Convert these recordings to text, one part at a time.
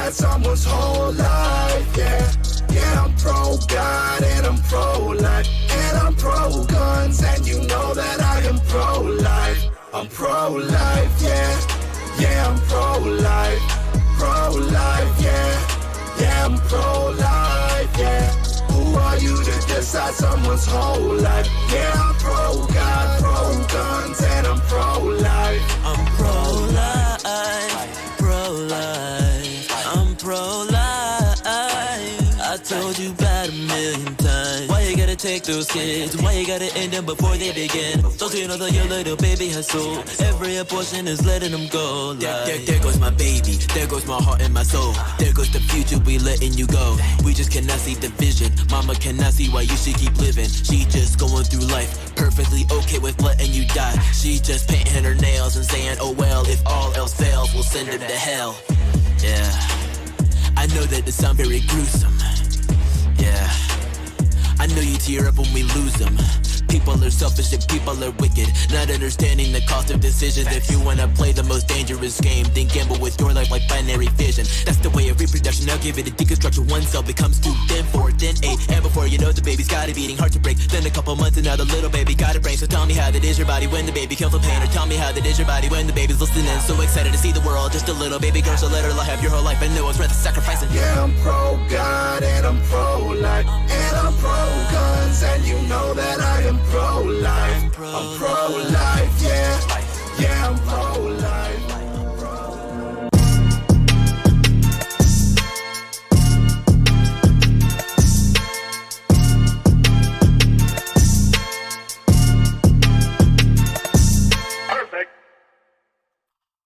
decide someone's whole life, yeah. Yeah, I'm pro-God and I'm pro-life, and I'm pro-guns, and you know that I am pro-life. I'm pro-life, yeah. Yeah, I'm pro-life, pro-life, yeah. Yeah, I'm pro-life, yeah. Who are you to decide someone's whole life? Yeah, I'm pro-God, pro-guns, and I'm pro-life. I'm pro-life, pro-life, I'm pro-life. I told you about 1,000,000 times. Why you gotta take those kids? Why you gotta end them before they begin? Don't you know that your little baby has soul? Every abortion is letting them go. There goes my baby, there goes my heart and my soul. There goes the future, we letting you go. We just cannot see the vision. Mama cannot see why you should keep living. She just going through life, perfectly okay with letting you die. She just painting her nails and saying, oh well, if all else fails, we'll send him to hell. Yeah, I know that this sounds very gruesome. Yeah, I know you tear up when we lose them. People are selfish and people are wicked, not understanding the cost of decisions. If you wanna play the most dangerous game, then gamble with your life like binary vision. That's the way of reproduction, now give it a deconstruction. One cell becomes 2, then 4, then 8, and before you know the baby's got it beating, heart to break. Then a couple months and now the little baby got a brain. So tell me how that is your body when the baby comes with pain, or tell me how that is your body when the baby's listening. So excited to see the world, just a little baby girl, so let her have your whole life. I know it's worth sacrificing. Yeah, I'm pro-God and I'm pro-life, and I'm pro-guns, and you know that I am pro-life. I'm pro-life, yeah. Yeah, I'm pro-life.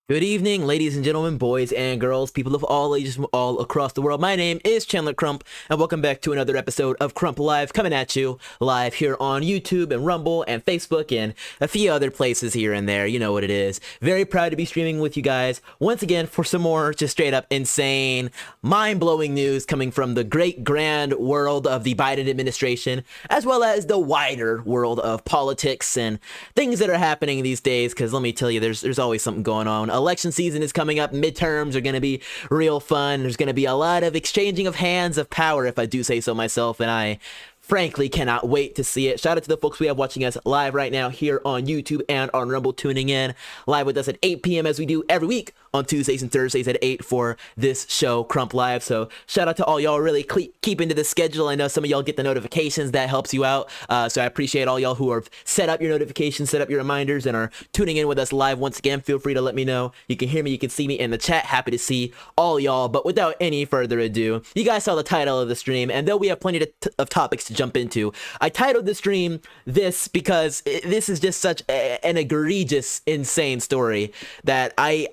Good evening, ladies and gentlemen, boys and girls, people of all ages from all across the world. My name is Chandler Crump, and welcome back to another episode of Crump Live, coming at you live here on YouTube and Rumble and Facebook and a few other places here and there. You know what it is. Very proud to be streaming with you guys once again for some more just straight up insane, mind-blowing news coming from the great grand world of the Biden administration, as well as the wider world of politics and things that are happening these days, because let me tell you, there's always something going on. Election season is coming up. Midterms are going to be real fun. There's going to be a lot of exchanging of hands of power, if I do say so myself, and I frankly cannot wait to see it. Shout out to the folks we have watching us live right now here on YouTube and on Rumble, tuning in live with us at 8 p.m. as we do every week on Tuesdays and Thursdays at 8 for this show, Crump Live. So shout out to all y'all really keeping to the schedule. I know some of y'all get the notifications. That helps you out. So I appreciate all y'all who have set up your notifications, set up your reminders, and are tuning in with us live. Once again, feel free to let me know. You can hear me, you can see me in the chat. Happy to see all y'all. But without any further ado, you guys saw the title of the stream, and though we have plenty of topics to jump into, I titled the stream this because this is just such an egregious, insane story that I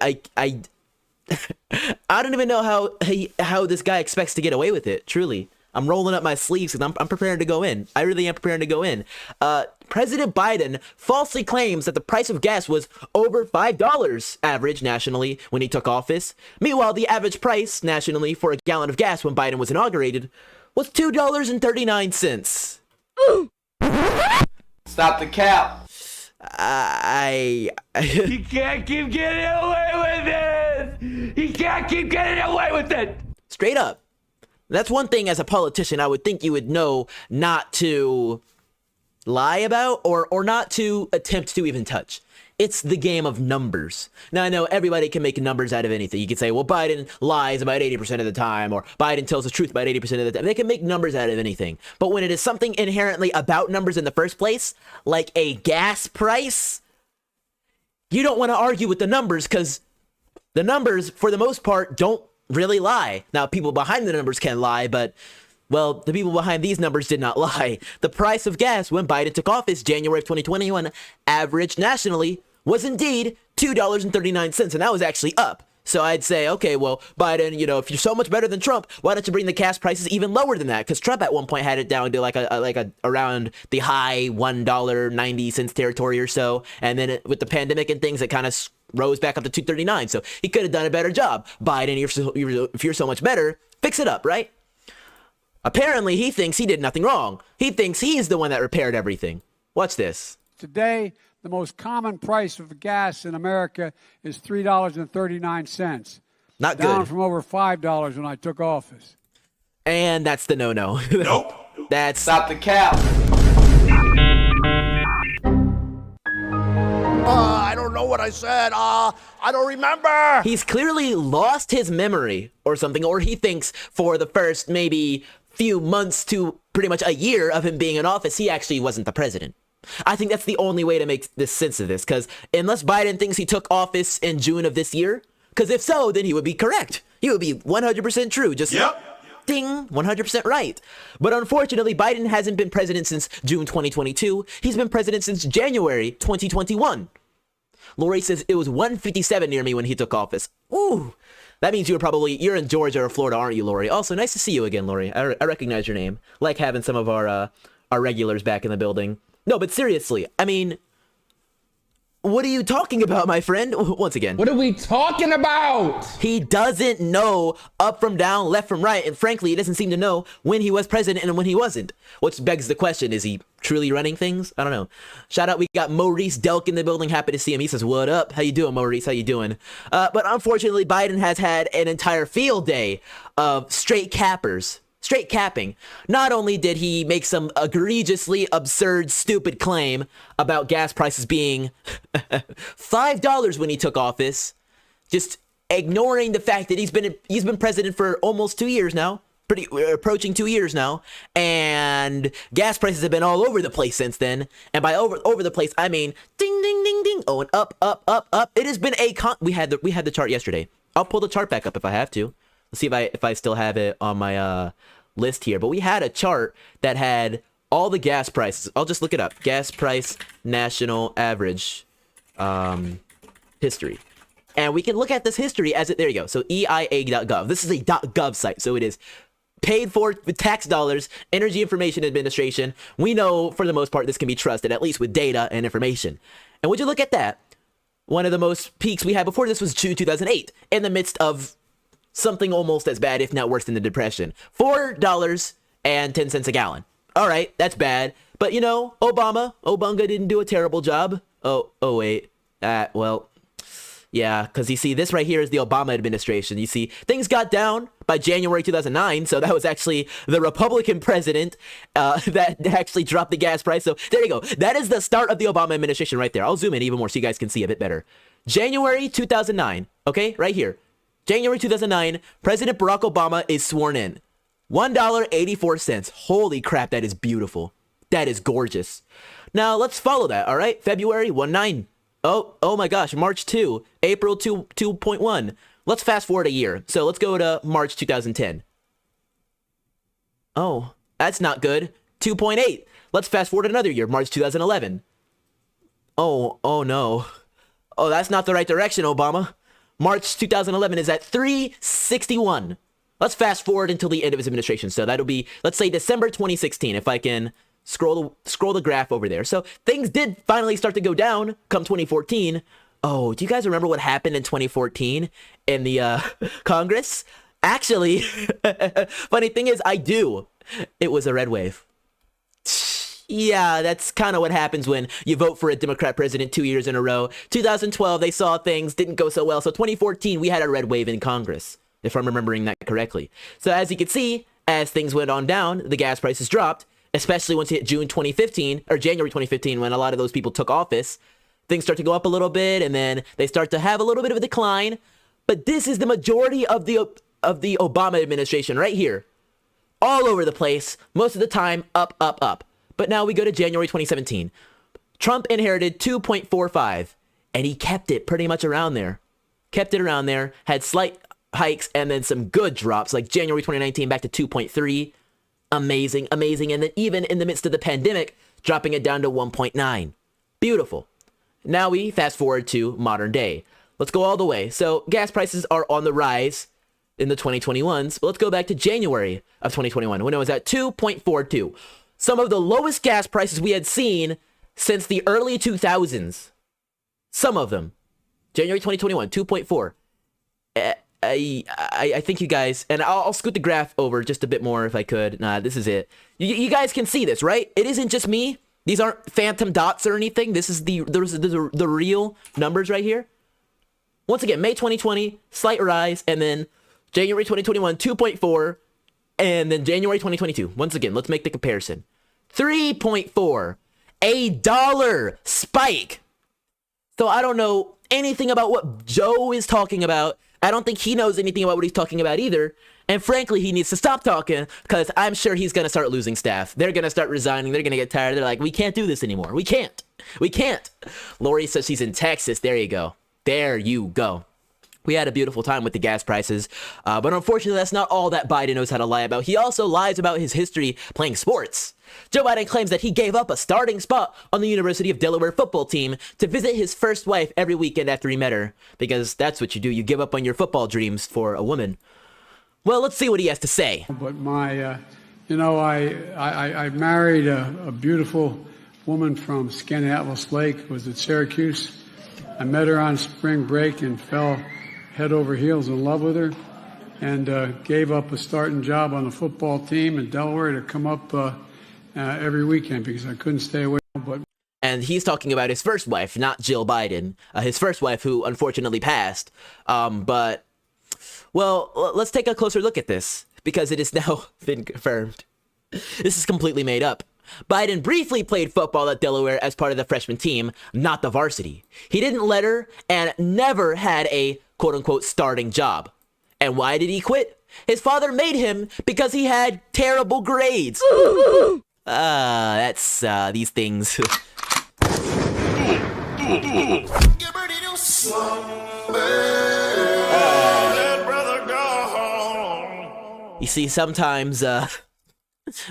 don't even know how this guy expects to get away with it. Truly, I'm rolling up my sleeves and I'm preparing to go in. I really am preparing to go in. President Biden falsely claims that the price of gas was over $5 average nationally when he took office. Meanwhile, the average price nationally for a gallon of gas when Biden was inaugurated was $2.39. Stop the cap. He can't keep getting away with it. He can't keep getting away with it. Straight up. That's one thing as a politician I would think you would know not to lie about or not to attempt to even touch. It's the game of numbers. Now, I know everybody can make numbers out of anything. You can say, well, Biden lies about 80% of the time, or Biden tells the truth about 80% of the time. They can make numbers out of anything. But when it is something inherently about numbers in the first place, like a gas price, you don't want to argue with the numbers because the numbers, for the most part, don't really lie. Now, people behind the numbers can lie, but well, the people behind these numbers did not lie. The price of gas when Biden took office, January of 2021, average nationally was indeed $2.39, and that was actually up. So I'd say, okay, well, Biden, if you're so much better than Trump, why don't you bring the gas prices even lower than that? Because Trump at one point had it down to like a around the high $1.90 territory or so, and then with the pandemic and things, it kind of rose back up to $2.39. So he could have done a better job. Biden, if you're so much better, fix it up, right? Apparently, he thinks he did nothing wrong. He thinks he's the one that repaired everything. Watch this. Today, the most common price of gas in America is $3.39. Not down good. from over $5 when I took office. And that's the no-no. Nope. That's Stop the cap. I don't know what I said. I don't remember. he's clearly lost his memory or something, or he thinks for the first maybe few months to pretty much a year of him being in office, he actually wasn't the president. I think that's the only way to make this sense of this, because unless Biden thinks he took office in June of this year, because if so, then he would be correct. He would be 100% true. Just ding, 100% right. But unfortunately, Biden hasn't been president since June 2022. He's been president since January 2021. Lori says it was 1:57 near me when he took office. Ooh, that means you're in Georgia or Florida, aren't you, Lori? Also, nice to see you again, Lori. I recognize your name. Like having some of our regulars back in the building. No, but seriously, I mean, what are you talking about, my friend? Once again. What are we talking about? He doesn't know up from down, left from right, and frankly, he doesn't seem to know when he was president and when he wasn't. Which begs the question, is he truly running things? I don't know. Shout out, we got Maurice Delk in the building. Happy to see him. He says, what up? How you doing, Maurice? How you doing? But unfortunately, Biden has had an entire field day of straight cappers. Straight capping. Not only did he make some egregiously absurd, stupid claim about gas prices being $5 when he took office, just ignoring the fact that he's been president for almost 2 years now, approaching 2 years now, and gas prices have been all over the place since then. And by over the place, I mean ding ding ding ding. Oh, and up up up up. It has been we had the chart yesterday. I'll pull the chart back up if I have to. Let's see if I still have it on my list here. But we had a chart that had all the gas prices. I'll just look it up. Gas price national average history. And we can look at this history as there you go. So EIA.gov. This is a .gov site. So it is paid for with tax dollars, Energy Information Administration. We know for the most part this can be trusted, at least with data and information. And would you look at that? One of the most peaks we had before this was June 2008, in the midst of something almost as bad, if not worse than the Depression. $4.10 a gallon. All right, that's bad. But you know, Obama didn't do a terrible job. Oh wait. Well, yeah, because you see, this right here is the Obama administration. You see, things got down by January 2009, so that was actually the Republican president that actually dropped the gas price. So there you go. That is the start of the Obama administration right there. I'll zoom in even more so you guys can see a bit better. January 2009, okay, right here. January 2009, President Barack Obama is sworn in. $1.84. Holy crap, that is beautiful. That is gorgeous. Now, let's follow that, all right? February 19. Oh my gosh, March 2, April 2.1. Let's fast forward a year. So let's go to March 2010. Oh, that's not good. 2.8. Let's fast forward another year, March 2011. Oh no. Oh, that's not the right direction, Obama. March 2011 is at 361. Let's fast forward until the end of his administration. So that'll be, let's say, December 2016, if I can scroll the graph over there. So things did finally start to go down come 2014. Oh, do you guys remember what happened in 2014 in the Congress? Actually, funny thing is, I do. It was a red wave. Yeah, that's kind of what happens when you vote for a Democrat president 2 years in a row. 2012, they saw things didn't go so well. So 2014, we had a red wave in Congress, if I'm remembering that correctly. So as you can see, as things went on down, the gas prices dropped, especially once it hit June 2015 or January 2015, when a lot of those people took office. Things start to go up a little bit, and then they start to have a little bit of a decline. But this is the majority of the Obama administration right here. All over the place, most of the time up, up, up. But now we go to January 2017. Trump inherited 2.45, and he kept it pretty much around there. Kept it around there, had slight hikes, and then some good drops, like January 2019 back to 2.3. Amazing. And then even in the midst of the pandemic, dropping it down to 1.9. Beautiful. Now we fast forward to modern day. Let's go all the way. So gas prices are on the rise in the 2021s. But let's go back to January of 2021 when it was at 2.42. Some of the lowest gas prices we had seen since the early 2000s. Some of them. January 2021, 2.4. I think you guys, and I'll scoot the graph over just a bit more if I could. Nah, this is it. You guys can see this, right? It isn't just me. These aren't phantom dots or anything. This is the real numbers right here. Once again, May 2020, slight rise, and then January 2021, 2.4, and then January 2022. Once again, let's make the comparison. 3.4, a dollar spike. So I don't know anything about what Joe is talking about. I don't think he knows anything about what he's talking about either. And frankly, he needs to stop talking because I'm sure he's going to start losing staff. They're going to start resigning. They're going to get tired. They're like, we can't do this anymore. We can't. We can't. Lori says she's in Texas. There you go. There you go. We had a beautiful time with the gas prices, but unfortunately, that's not all that Biden knows how to lie about. He also lies about his history playing sports. Joe Biden claims that he gave up a starting spot on the University of Delaware football team to visit his first wife every weekend after he met her, because that's what you do. You give up on your football dreams for a woman. Well, let's see what he has to say. But I married a beautiful woman from Skaneateles Lake, was at Syracuse. I met her on spring break and fell head over heels in love with her, and gave up a starting job on the football team in Delaware to come up every weekend because I couldn't stay away. And he's talking about his first wife, not Jill Biden, his first wife who unfortunately passed. But, well, let's take a closer look at this because it has now been confirmed. This is completely made up. Biden briefly played football at Delaware as part of the freshman team, not the varsity. He didn't let her and never had a quote-unquote starting job. And why did he quit? His father made him because he had terrible grades. That's these things. You see, sometimes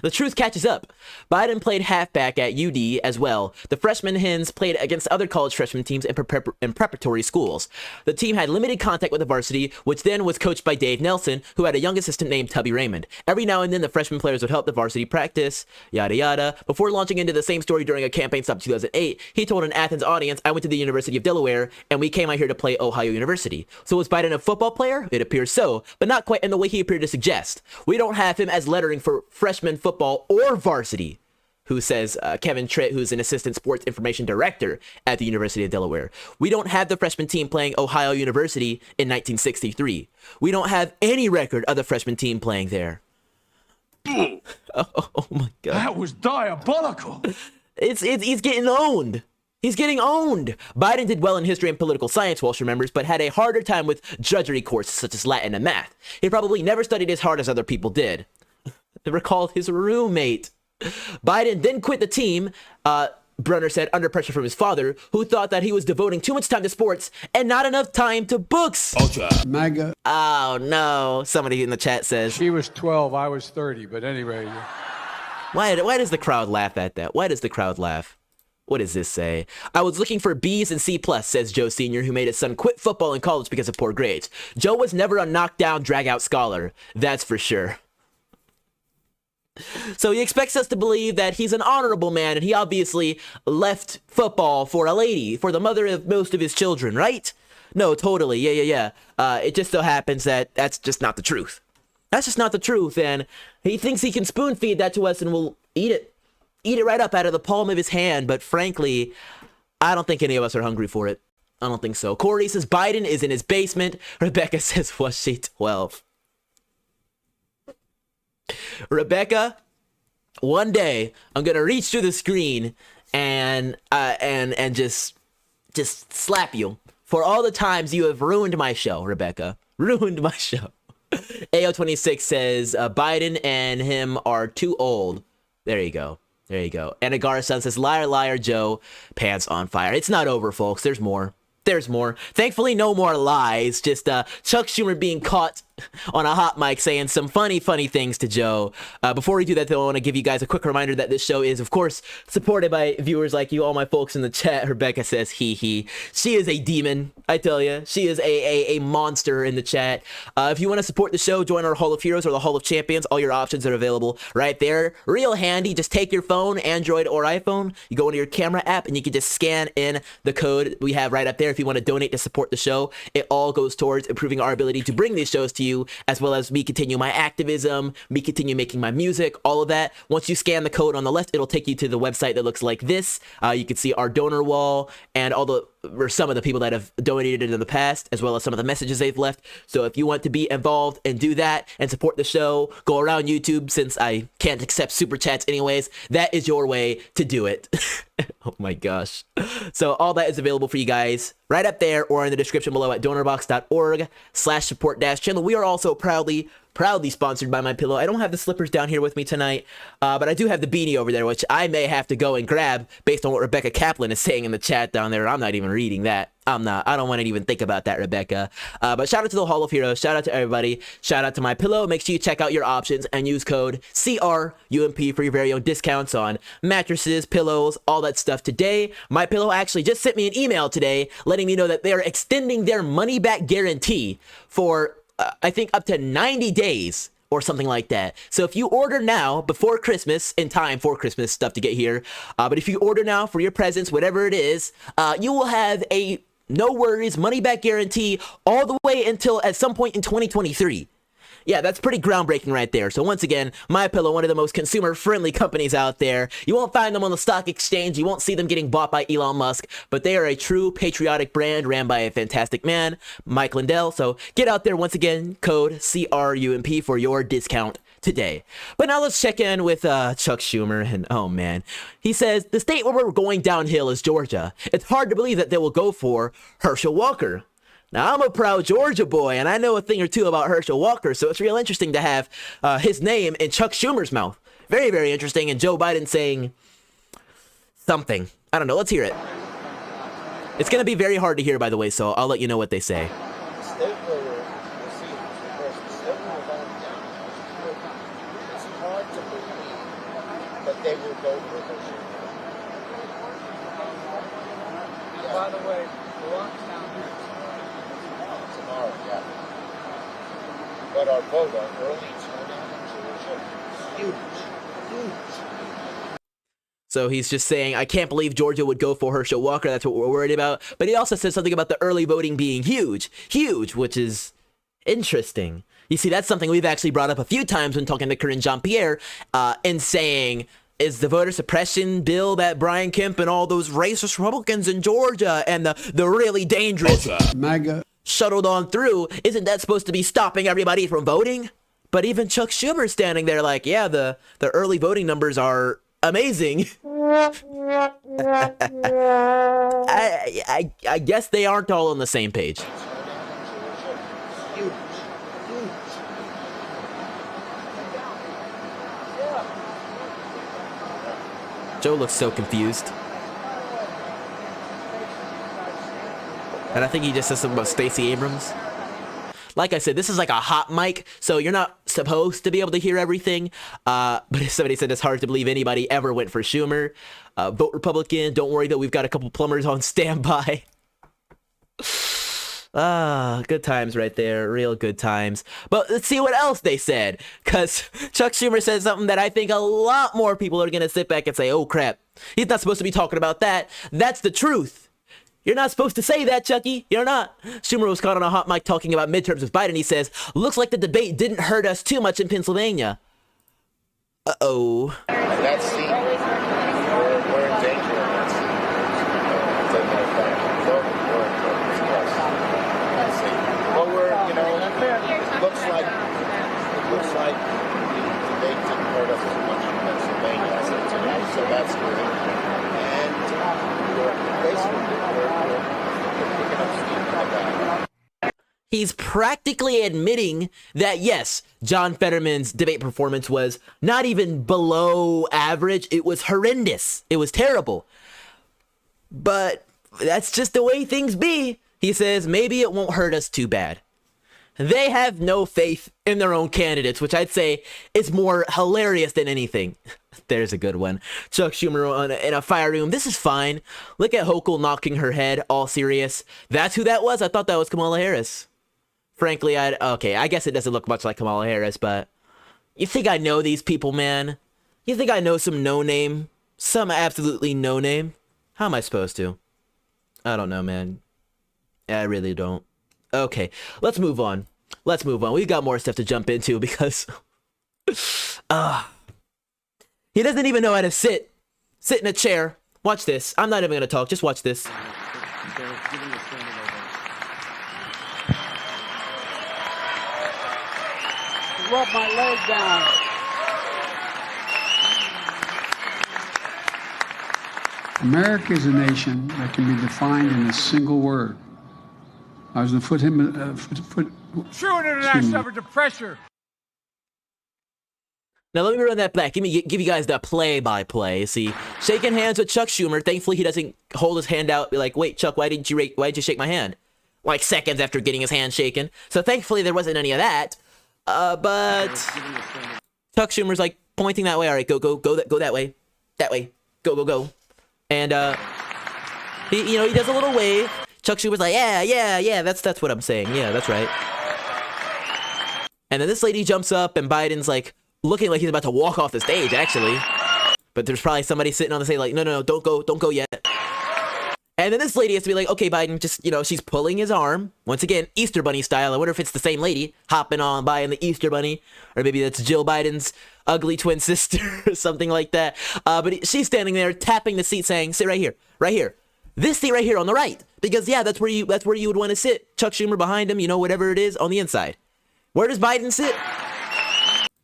the truth catches up. Biden played halfback at UD as well. The freshman Hens played against other college freshman teams in preparatory schools. The team had limited contact with the varsity, which then was coached by Dave Nelson, who had a young assistant named Tubby Raymond. Every now and then, the freshman players would help the varsity practice, yada yada. Before launching into the same story during a campaign stop in 2008, he told an Athens audience, I went to the University of Delaware, and we came out here to play Ohio University. So was Biden a football player? It appears so, but not quite in the way he appeared to suggest. We don't have him as lettering for freshman football or varsity, who says Kevin Tritt, who's an assistant sports information director at the University of Delaware. We don't have the freshman team playing Ohio University in 1963. We don't have any record of the freshman team playing there. Oh my God. That was diabolical. He's getting owned. He's getting owned. Biden did well in history and political science, Walsh remembers, but had a harder time with drudgery courses such as Latin and math. He probably never studied as hard as other people did. Recalled his roommate. Biden then quit the team, Brunner said, under pressure from his father, who thought that he was devoting too much time to sports and not enough time to books. Ultra. MAGA. Oh, no. Somebody in the chat says. She was 12, I was 30, but anyway. Why does the crowd laugh at that? Why does the crowd laugh? What does this say? I was looking for B's and C+, says Joe Sr., who made his son quit football in college because of poor grades. Joe was never a knockdown, drag-out scholar. That's for sure. So he expects us to believe that he's an honorable man, and he obviously left football for a lady, for the mother of most of his children, right? No, totally. Yeah. It just so happens that that's just not the truth. That's just not the truth, and he thinks he can spoon feed that to us and we'll eat it. Eat it right up out of the palm of his hand, but frankly, I don't think any of us are hungry for it. I don't think so. Corey says Biden is in his basement. Rebecca says, was she 12? Rebecca, one day I'm gonna reach through the screen and just slap you for all the times you have ruined my show, Rebecca. Ruined my show. AO26 says Biden and him are too old. There you go. And Agara-san says, liar, liar, Joe, pants on fire. It's not over, folks. There's more. Thankfully, no more lies. Just Chuck Schumer being caught on a hot mic saying some funny things to Joe. Before we do that, though, I want to give you guys a quick reminder that this show is, of course, supported by viewers like you, all my folks in the chat. Rebecca says, he. She is a demon, I tell you. She is a monster in the chat. If you want to support the show, join our Hall of Heroes or the Hall of Champions. All your options are available right there. Real handy. Just take your phone, Android or iPhone. You go into your camera app, and you can just scan in the code we have right up there. If you want to donate to support the show, it all goes towards improving our ability to bring these shows to you, as well as me continue my activism, me continue making my music, all of that. Once you scan the code on the left, it'll take you to the website that looks like this. You can see our donor wall and all the or some of the people that have donated in the past, as well as some of the messages they've left. So if you want to be involved and do that and support the show, go around YouTube, since I can't accept super chats anyways. That is your way to do it. Oh my gosh. So all that is available for you guys right up there or in the description below at donorbox.org/support-channel. We are also proudly sponsored by MyPillow. I don't have the slippers down here with me tonight, but I do have the beanie over there, which I may have to go and grab based on what Rebecca Kaplan is saying in the chat down there. I'm not even reading that. I don't want to even think about that, Rebecca. But shout out to the Hall of Heroes. Shout out to everybody. Shout out to MyPillow. Make sure you check out your options and use code CRUMP for your very own discounts on mattresses, pillows, all that stuff today. MyPillow actually just sent me an email today letting me know that they're extending their money-back guarantee for, I think, up to 90 days or something like that. So if you order now before Christmas, in time for Christmas stuff to get here, but if you order now for your presents, whatever it is, you will have a no worries money back guarantee all the way until at some point in 2023. Yeah, that's pretty groundbreaking right there. So once again, MyPillow, one of the most consumer-friendly companies out there. You won't find them on the stock exchange. You won't see them getting bought by Elon Musk, but they are a true patriotic brand ran by a fantastic man, Mike Lindell. So get out there once again, code CRUMP for your discount today. But now let's check in with Chuck Schumer, and oh man, he says the state where we're going downhill is Georgia. It's hard to believe that they will go for Herschel Walker. Now, I'm a proud Georgia boy, and I know a thing or two about Herschel Walker, so it's real interesting to have his name in Chuck Schumer's mouth. Very, very interesting, and Joe Biden saying something. I don't know, let's hear it. It's going to be very hard to hear, by the way, so I'll let you know what they say. They will go for this. By the way, the lockdown here tomorrow, yeah. But our vote, our early turnout in Georgia is huge. So he's just saying, I can't believe Georgia would go for Herschel Walker. That's what we're worried about. But he also said something about the early voting being huge, which is interesting. You see, that's something we've actually brought up a few times when talking to Corinne Jean-Pierre and saying, is the voter suppression bill that Brian Kemp and all those racist Republicans in Georgia and the really dangerous MAGA shuttled on through, isn't that supposed to be stopping everybody from voting? But even Chuck Schumer standing there like, yeah, the early voting numbers are amazing. I guess they aren't all on the same page. Huge. Joe looks so confused. And I think he just said something about Stacey Abrams. Like I said, this is like a hot mic, so you're not supposed to be able to hear everything. But somebody said it's hard to believe anybody ever went for Schumer. Vote Republican. Don't worry though, we've got a couple plumbers on standby. Good times right there. Real good times. But let's see what else they said. Because Chuck Schumer said something that I think a lot more people are going to sit back and say, oh crap, he's not supposed to be talking about that. That's the truth. You're not supposed to say that, Chucky. You're not. Schumer was caught on a hot mic talking about midterms with Biden. He says, looks like the debate didn't hurt us too much in Pennsylvania. Uh-oh. That seat, we're in danger of that seat. Taking it back. We're well, it looks like the debate didn't hurt us as much in Pennsylvania as it did, so that's good. And we're picking up steam from that. He's practically admitting that, yes, John Fetterman's debate performance was not even below average. It was horrendous. It was terrible. But that's just the way things be. He says, maybe it won't hurt us too bad. They have no faith in their own candidates, which I'd say is more hilarious than anything. There's a good one. Chuck Schumer in a fire room. This is fine. Look at Hochul knocking her head, all serious. That's who that was? I thought that was Kamala Harris. Frankly, I guess it doesn't look much like Kamala Harris, but you think I know these people, man? You think I know some no-name? Some absolutely no-name? How am I supposed to? I don't know, man. I really don't. Okay, let's move on. We've got more stuff to jump into because he doesn't even know how to sit in a chair. Watch this. I'm not even going to talk. Just watch this. Rub my leg down. America is a nation that can be defined in a single word. I was going to put him. True international effort of pressure. Now let me run that back. Give you guys the play-by-play. See, shaking hands with Chuck Schumer. Thankfully, he doesn't hold his hand out. Be like, wait, Chuck, why did you shake my hand? Like seconds after getting his hand shaken. So thankfully, there wasn't any of that. But Chuck Schumer's like pointing that way. All right, go that way, go. And he does a little wave. Chuck Schumer's like, yeah, that's what I'm saying. Yeah, that's right. And then this lady jumps up, and Biden's like looking like he's about to walk off the stage, actually. But there's probably somebody sitting on the stage like, no, don't go yet. And then this lady has to be like, okay, Biden, just, she's pulling his arm. Once again, Easter Bunny style. I wonder if it's the same lady hopping on by in the Easter Bunny. Or maybe that's Jill Biden's ugly twin sister or something like that. But she's standing there tapping the seat saying, sit right here. This seat right here on the right. Because, yeah, that's where you would want to sit. Chuck Schumer behind him, whatever it is on the inside. Where does Biden sit?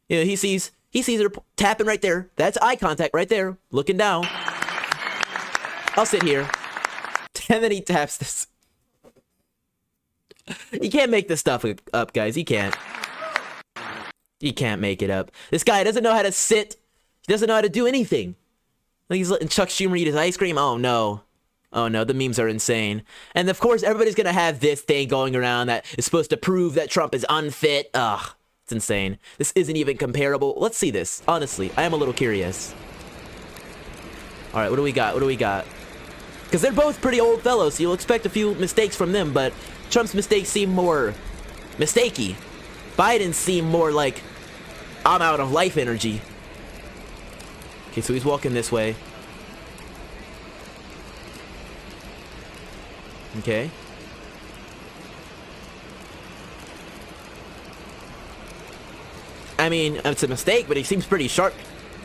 He sees her tapping right there. That's eye contact right there. Looking down. I'll sit here. And then he taps this. You can't make this stuff up, guys. You can't. You can't make it up. This guy doesn't know how to sit. He doesn't know how to do anything. He's letting Chuck Schumer eat his ice cream. Oh, no. The memes are insane. And, of course, everybody's going to have this thing going around that is supposed to prove that Trump is unfit. Ugh, it's insane. This isn't even comparable. Let's see this. Honestly, I am a little curious. All right, what do we got? Because they're both pretty old fellows, so you'll expect a few mistakes from them, but Trump's mistakes seem more mistakey. Biden's seem more like, I'm out of life energy. Okay, so he's walking this way. Okay. I mean, it's a mistake, but he seems pretty sharp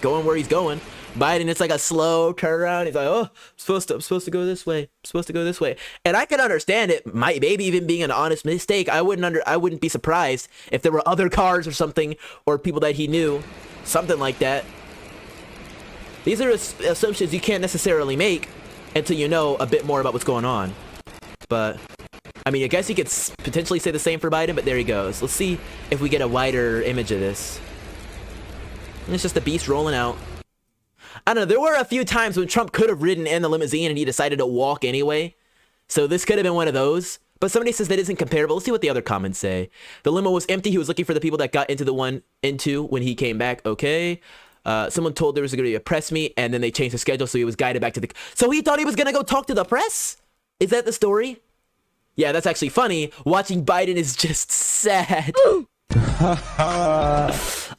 going where he's going. Biden, it's like a slow turnaround. He's like, I'm supposed to go this way. And I can understand it. Maybe even being an honest mistake. I wouldn't be surprised if there were other cars or something, or people that he knew, something like that. These are assumptions you can't necessarily make until you know a bit more about what's going on. But I mean, I guess you could potentially say the same for Biden, but there he goes. Let's see if we get a wider image of this. And it's just the beast rolling out. I don't know, there were a few times when Trump could have ridden in the limousine and he decided to walk anyway. So this could have been one of those. But somebody says that isn't comparable. Let's see what the other comments say. The limo was empty. He was looking for the people that got into when he came back. Okay. Someone told there was going to be a press meet, and then they changed the schedule, so he was guided back to the... So he thought he was going to go talk to the press? Is that the story? Yeah, that's actually funny. Watching Biden is just sad.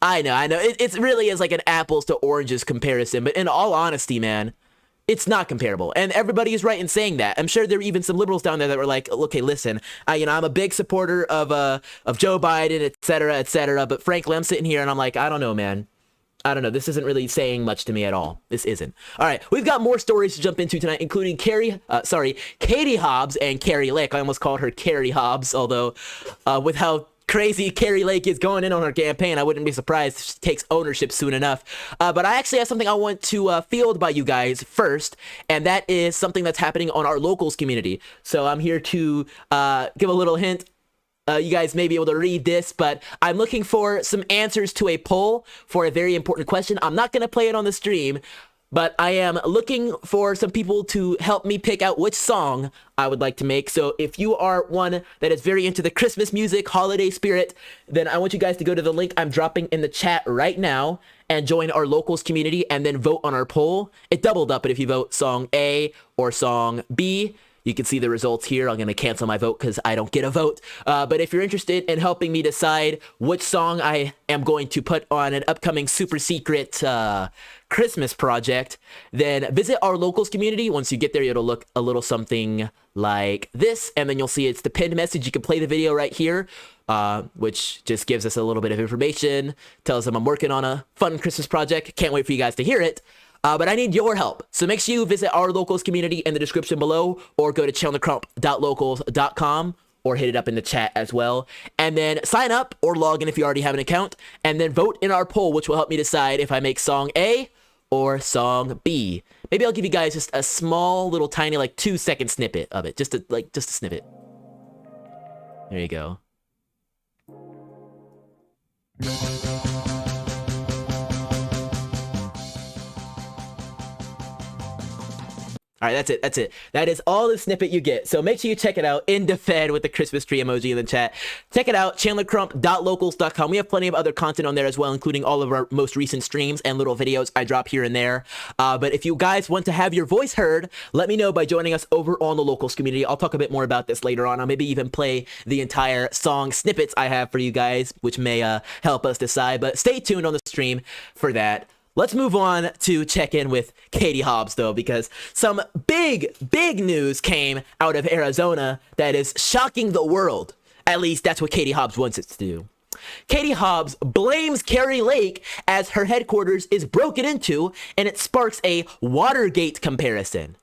I know. It really is like an apples to oranges comparison, but in all honesty, man, it's not comparable. And everybody is right in saying that. I'm sure there are even some liberals down there that were like, okay, listen, I'm a big supporter of Joe Biden, et cetera, but frankly, I'm sitting here and I'm like, I don't know, man. I don't know. This isn't really saying much to me at all. This isn't. All right. We've got more stories to jump into tonight, including Katie Hobbs and Carrie Lake. I almost called her Carrie Hobbs, although with how crazy Carrie Lake is going in on her campaign, I wouldn't be surprised if she takes ownership soon enough. But I actually have something I want to field by you guys first, and that is something that's happening on our locals community. So I'm here to give a little hint. You guys may be able to read this, but I'm looking for some answers to a poll for a very important question. I'm not going to play it on the stream, but I am looking for some people to help me pick out which song I would like to make. So if you are one that is very into the Christmas music, holiday spirit, then I want you guys to go to the link I'm dropping in the chat right now and join our locals community and then vote on our poll. It doubled up, but if you vote song A or song B, you can see the results here. I'm going to cancel my vote because I don't get a vote. But if you're interested in helping me decide which song I am going to put on an upcoming super secret Christmas project, then visit our locals community. Once you get there, it'll look a little something like this. And then you'll see it's the pinned message. You can play the video right here, which just gives us a little bit of information. Tells them I'm working on a fun Christmas project. Can't wait for you guys to hear it. But I need your help. So make sure you visit our locals community in the description below, or go to chandlercrump.locals.com, or hit it up in the chat as well. And then sign up or log in if you already have an account, and then vote in our poll, which will help me decide if I make song A or song B. Maybe I'll give you guys just a small little tiny like 2-second snippet of it. Just a snippet. There you go. All right, that's it. That's it. That is all the snippet you get. So make sure you check it out. In defend with the Christmas tree emoji in the chat. Check it out. chandlercrump.locals.com. We have plenty of other content on there as well, including all of our most recent streams and little videos I drop here and there. But if you guys want to have your voice heard, let me know by joining us over on the locals community. I'll talk a bit more about this later on. I'll maybe even play the entire song snippets I have for you guys, which may help us decide. But stay tuned on the stream for that. Let's move on to check in with Katie Hobbs, though, because some big news came out of Arizona that is shocking the world. At least that's what Katie Hobbs wants it to do. Katie Hobbs blames Kari Lake as her headquarters is broken into, and it sparks a Watergate comparison.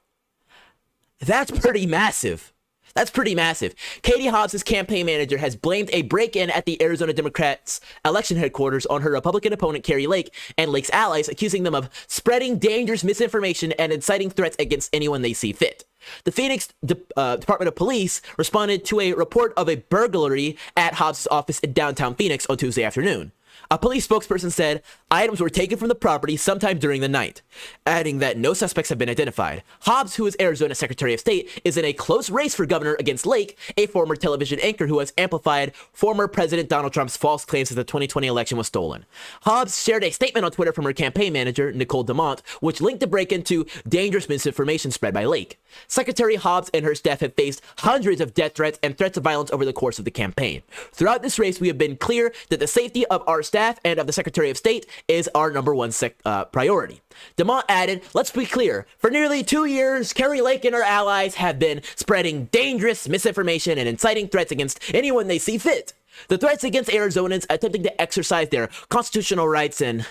That's pretty massive. That's pretty massive. Katie Hobbs' campaign manager has blamed a break-in at the Arizona Democrats' election headquarters on her Republican opponent, Kari Lake, and Lake's allies, accusing them of spreading dangerous misinformation and inciting threats against anyone they see fit. The Phoenix Department of Police responded to a report of a burglary at Hobbs' office in downtown Phoenix on Tuesday afternoon. A police spokesperson said items were taken from the property sometime during the night, adding that no suspects have been identified. Hobbs, who is Arizona's Secretary of State, is in a close race for governor against Lake, a former television anchor who has amplified former President Donald Trump's false claims that the 2020 election was stolen. Hobbs shared a statement on Twitter from her campaign manager, Nicole DeMont, which linked the break-in to dangerous misinformation spread by Lake. Secretary Hobbs and her staff have faced hundreds of death threats and threats of violence over the course of the campaign. Throughout this race, we have been clear that the safety of our staff and of the Secretary of State is our number one priority. DeMont added, let's be clear, for nearly 2 years, Kari Lake and her allies have been spreading dangerous misinformation and inciting threats against anyone they see fit. The threats against Arizonans attempting to exercise their constitutional rights and...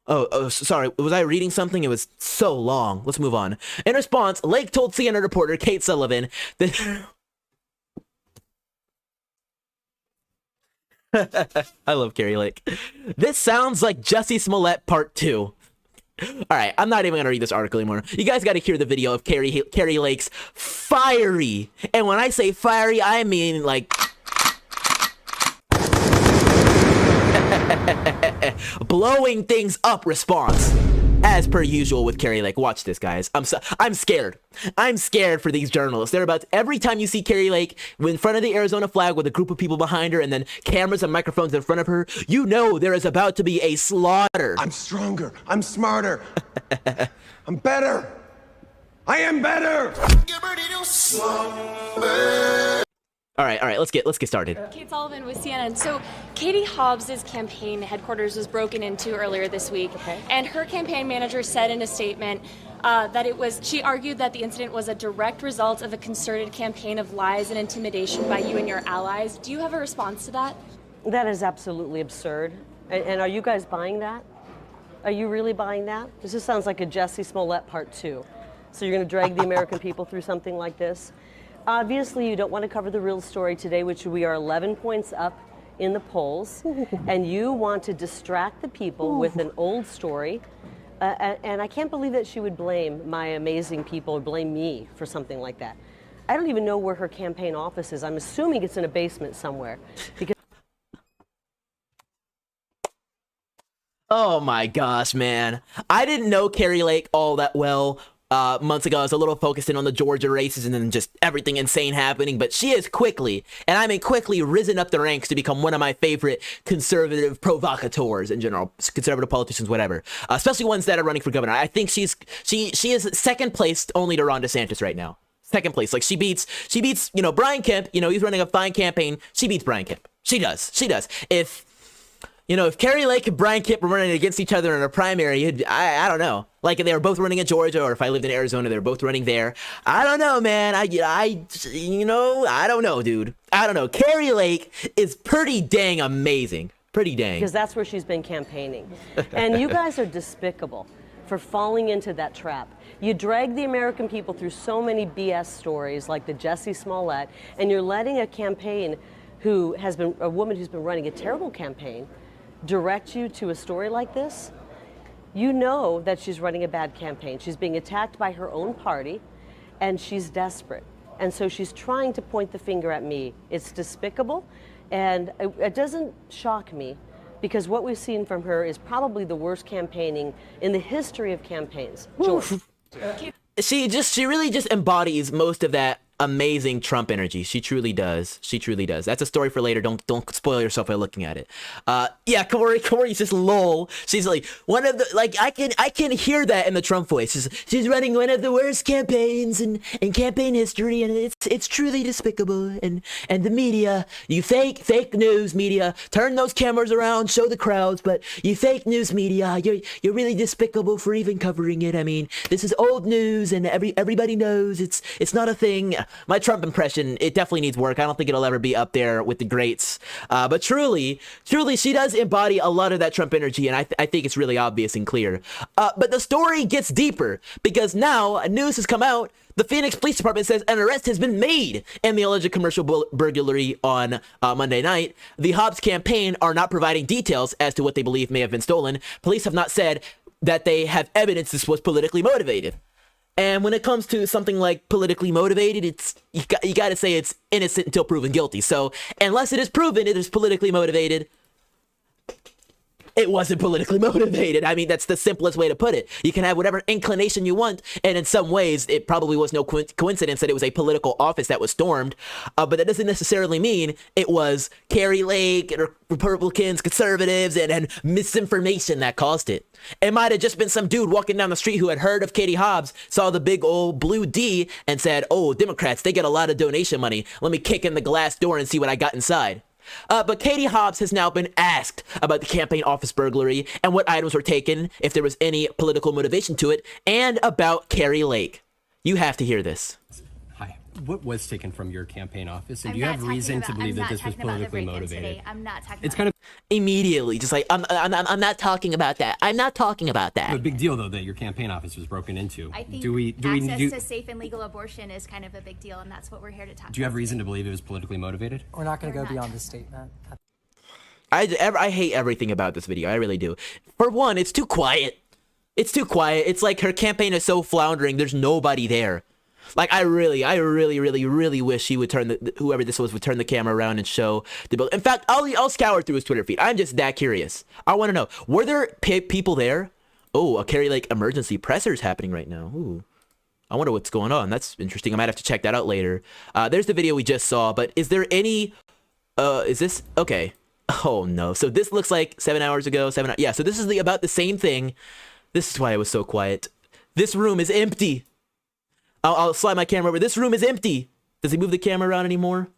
Oh, sorry, was I reading something? It was so long. Let's move on. In response, Lake told CNN reporter Kate Sullivan that... I love Kari Lake. This sounds like Jussie Smollett Part 2. Alright, I'm not even going to read this article anymore. You guys got to hear the video of Kari Lake's fiery. And when I say fiery, I mean like... blowing things up response. As per usual with Kari Lake. Watch this, guys. I'm scared. I'm scared for these journalists. They're about every time you see Kari Lake in front of the Arizona flag with a group of people behind her and then cameras and microphones in front of her, you know there is about to be a slaughter. I'm stronger. I'm smarter. I'm better. I am better. All right, let's get started. Kate Sullivan with CNN. So Katie Hobbs' campaign headquarters was broken into earlier this week, and her campaign manager said in a statement she argued that the incident was a direct result of a concerted campaign of lies and intimidation by you and your allies. Do you have a response to that? That is absolutely absurd. And are you guys buying that? Are you really buying that? This just sounds like a Jussie Smollett Part 2. So you're going to drag the American people through something like this? Obviously, you don't want to cover the real story today, which we are 11 points up in the polls, and you want to distract the people with an old story. And I can't believe that she would blame my amazing people or blame me for something like that. I don't even know where her campaign office is. I'm assuming it's in a basement somewhere. Because oh my gosh, man. I didn't know Kari Lake all that well. Months ago, I was a little focused in on the Georgia races and then just everything insane happening, but she has quickly, and I mean quickly, risen up the ranks to become one of my favorite conservative provocateurs in general, conservative politicians, whatever, especially ones that are running for governor. I think she is second place only to Ron DeSantis right now. Second place. Like she beats, Brian Kemp, he's running a fine campaign. She beats Brian Kemp. She does. If Kari Lake and Brian Kemp were running against each other in a primary, I don't know. Like if they were both running in Georgia, or if I lived in Arizona, they were both running there. I don't know, man. I don't know, dude. I don't know. Kari Lake is pretty dang amazing. Pretty dang. Because that's where she's been campaigning. And you guys are despicable for falling into that trap. You drag the American people through so many BS stories like the Jussie Smollett, and you're letting a campaign a woman who's been running a terrible campaign, direct you to a story like this. You know that she's running a bad campaign. She's being attacked by her own party, and she's desperate. And so she's trying to point the finger at me. It's despicable, and it doesn't shock me, because what we've seen from her is probably the worst campaigning in the history of campaigns. George. She really just embodies most of that amazing Trump energy. She truly does. She truly does. That's a story for later. Don't spoil yourself by looking at it. Yeah, Corey's just lol. She's like one of the, like, I can hear that in the Trump voice. She's running one of the worst campaigns in campaign history, and it's truly despicable. And the media, you fake news media, turn those cameras around, show the crowds, but you fake news media, you're really despicable for even covering it. I mean, this is old news, and everybody knows it's not a thing. My Trump impression, it definitely needs work. I don't think it'll ever be up there with the greats. But truly, she does embody a lot of that Trump energy, and I think it's really obvious and clear. But the story gets deeper, because now news has come out. The Phoenix Police Department says an arrest has been made in the alleged commercial burglary on Monday night. The Hobbs campaign are not providing details as to what they believe may have been stolen. Police have not said that they have evidence this was politically motivated. And when it comes to something like politically motivated, you got to say it's innocent until proven guilty. So unless it is proven it is politically motivated, it wasn't politically motivated. I mean, that's the simplest way to put it. You can have whatever inclination you want, and in some ways, it probably was no coincidence that it was a political office that was stormed, but that doesn't necessarily mean it was Carrie Lake or Republicans, conservatives, and misinformation that caused it. It might have just been some dude walking down the street who had heard of Katie Hobbs, saw the big old blue D, and said, oh, Democrats, they get a lot of donation money. Let me kick in the glass door and see what I got inside. But Katie Hobbs has now been asked about the campaign office burglary and what items were taken, if there was any political motivation to it, and about Carrie Lake. You have to hear this. Hi. What was taken from your campaign office? And do you have reason to believe that this was politically motivated? I'm not talking It's kind of immediately, just like, I'm not talking about that. I'm not talking about that. a big deal, though, that your campaign office was broken into. I think access to safe and legal abortion is kind of a big deal, and that's what we're here to talk about. Do you have reason to believe it was politically motivated? We're not going to go beyond this statement. I hate everything about this video. I really do. For one, it's too quiet. It's too quiet. It's like her campaign is so floundering. There's nobody there. Like, I really wish he would whoever this was would turn the camera around and show the bill. In fact, I'll scour through his Twitter feed. I'm just that curious. I want to know, were there people there? Oh, a Carrie Lake emergency presser is happening right now. Ooh. I wonder what's going on. That's interesting. I might have to check that out later. There's the video we just saw, but is there any, is this, okay. Oh no. So this looks like 7 hours ago, yeah. So this is about the same thing. This is why it was so quiet. This room is empty. I'll slide my camera over. This room is empty. Does he move the camera around anymore?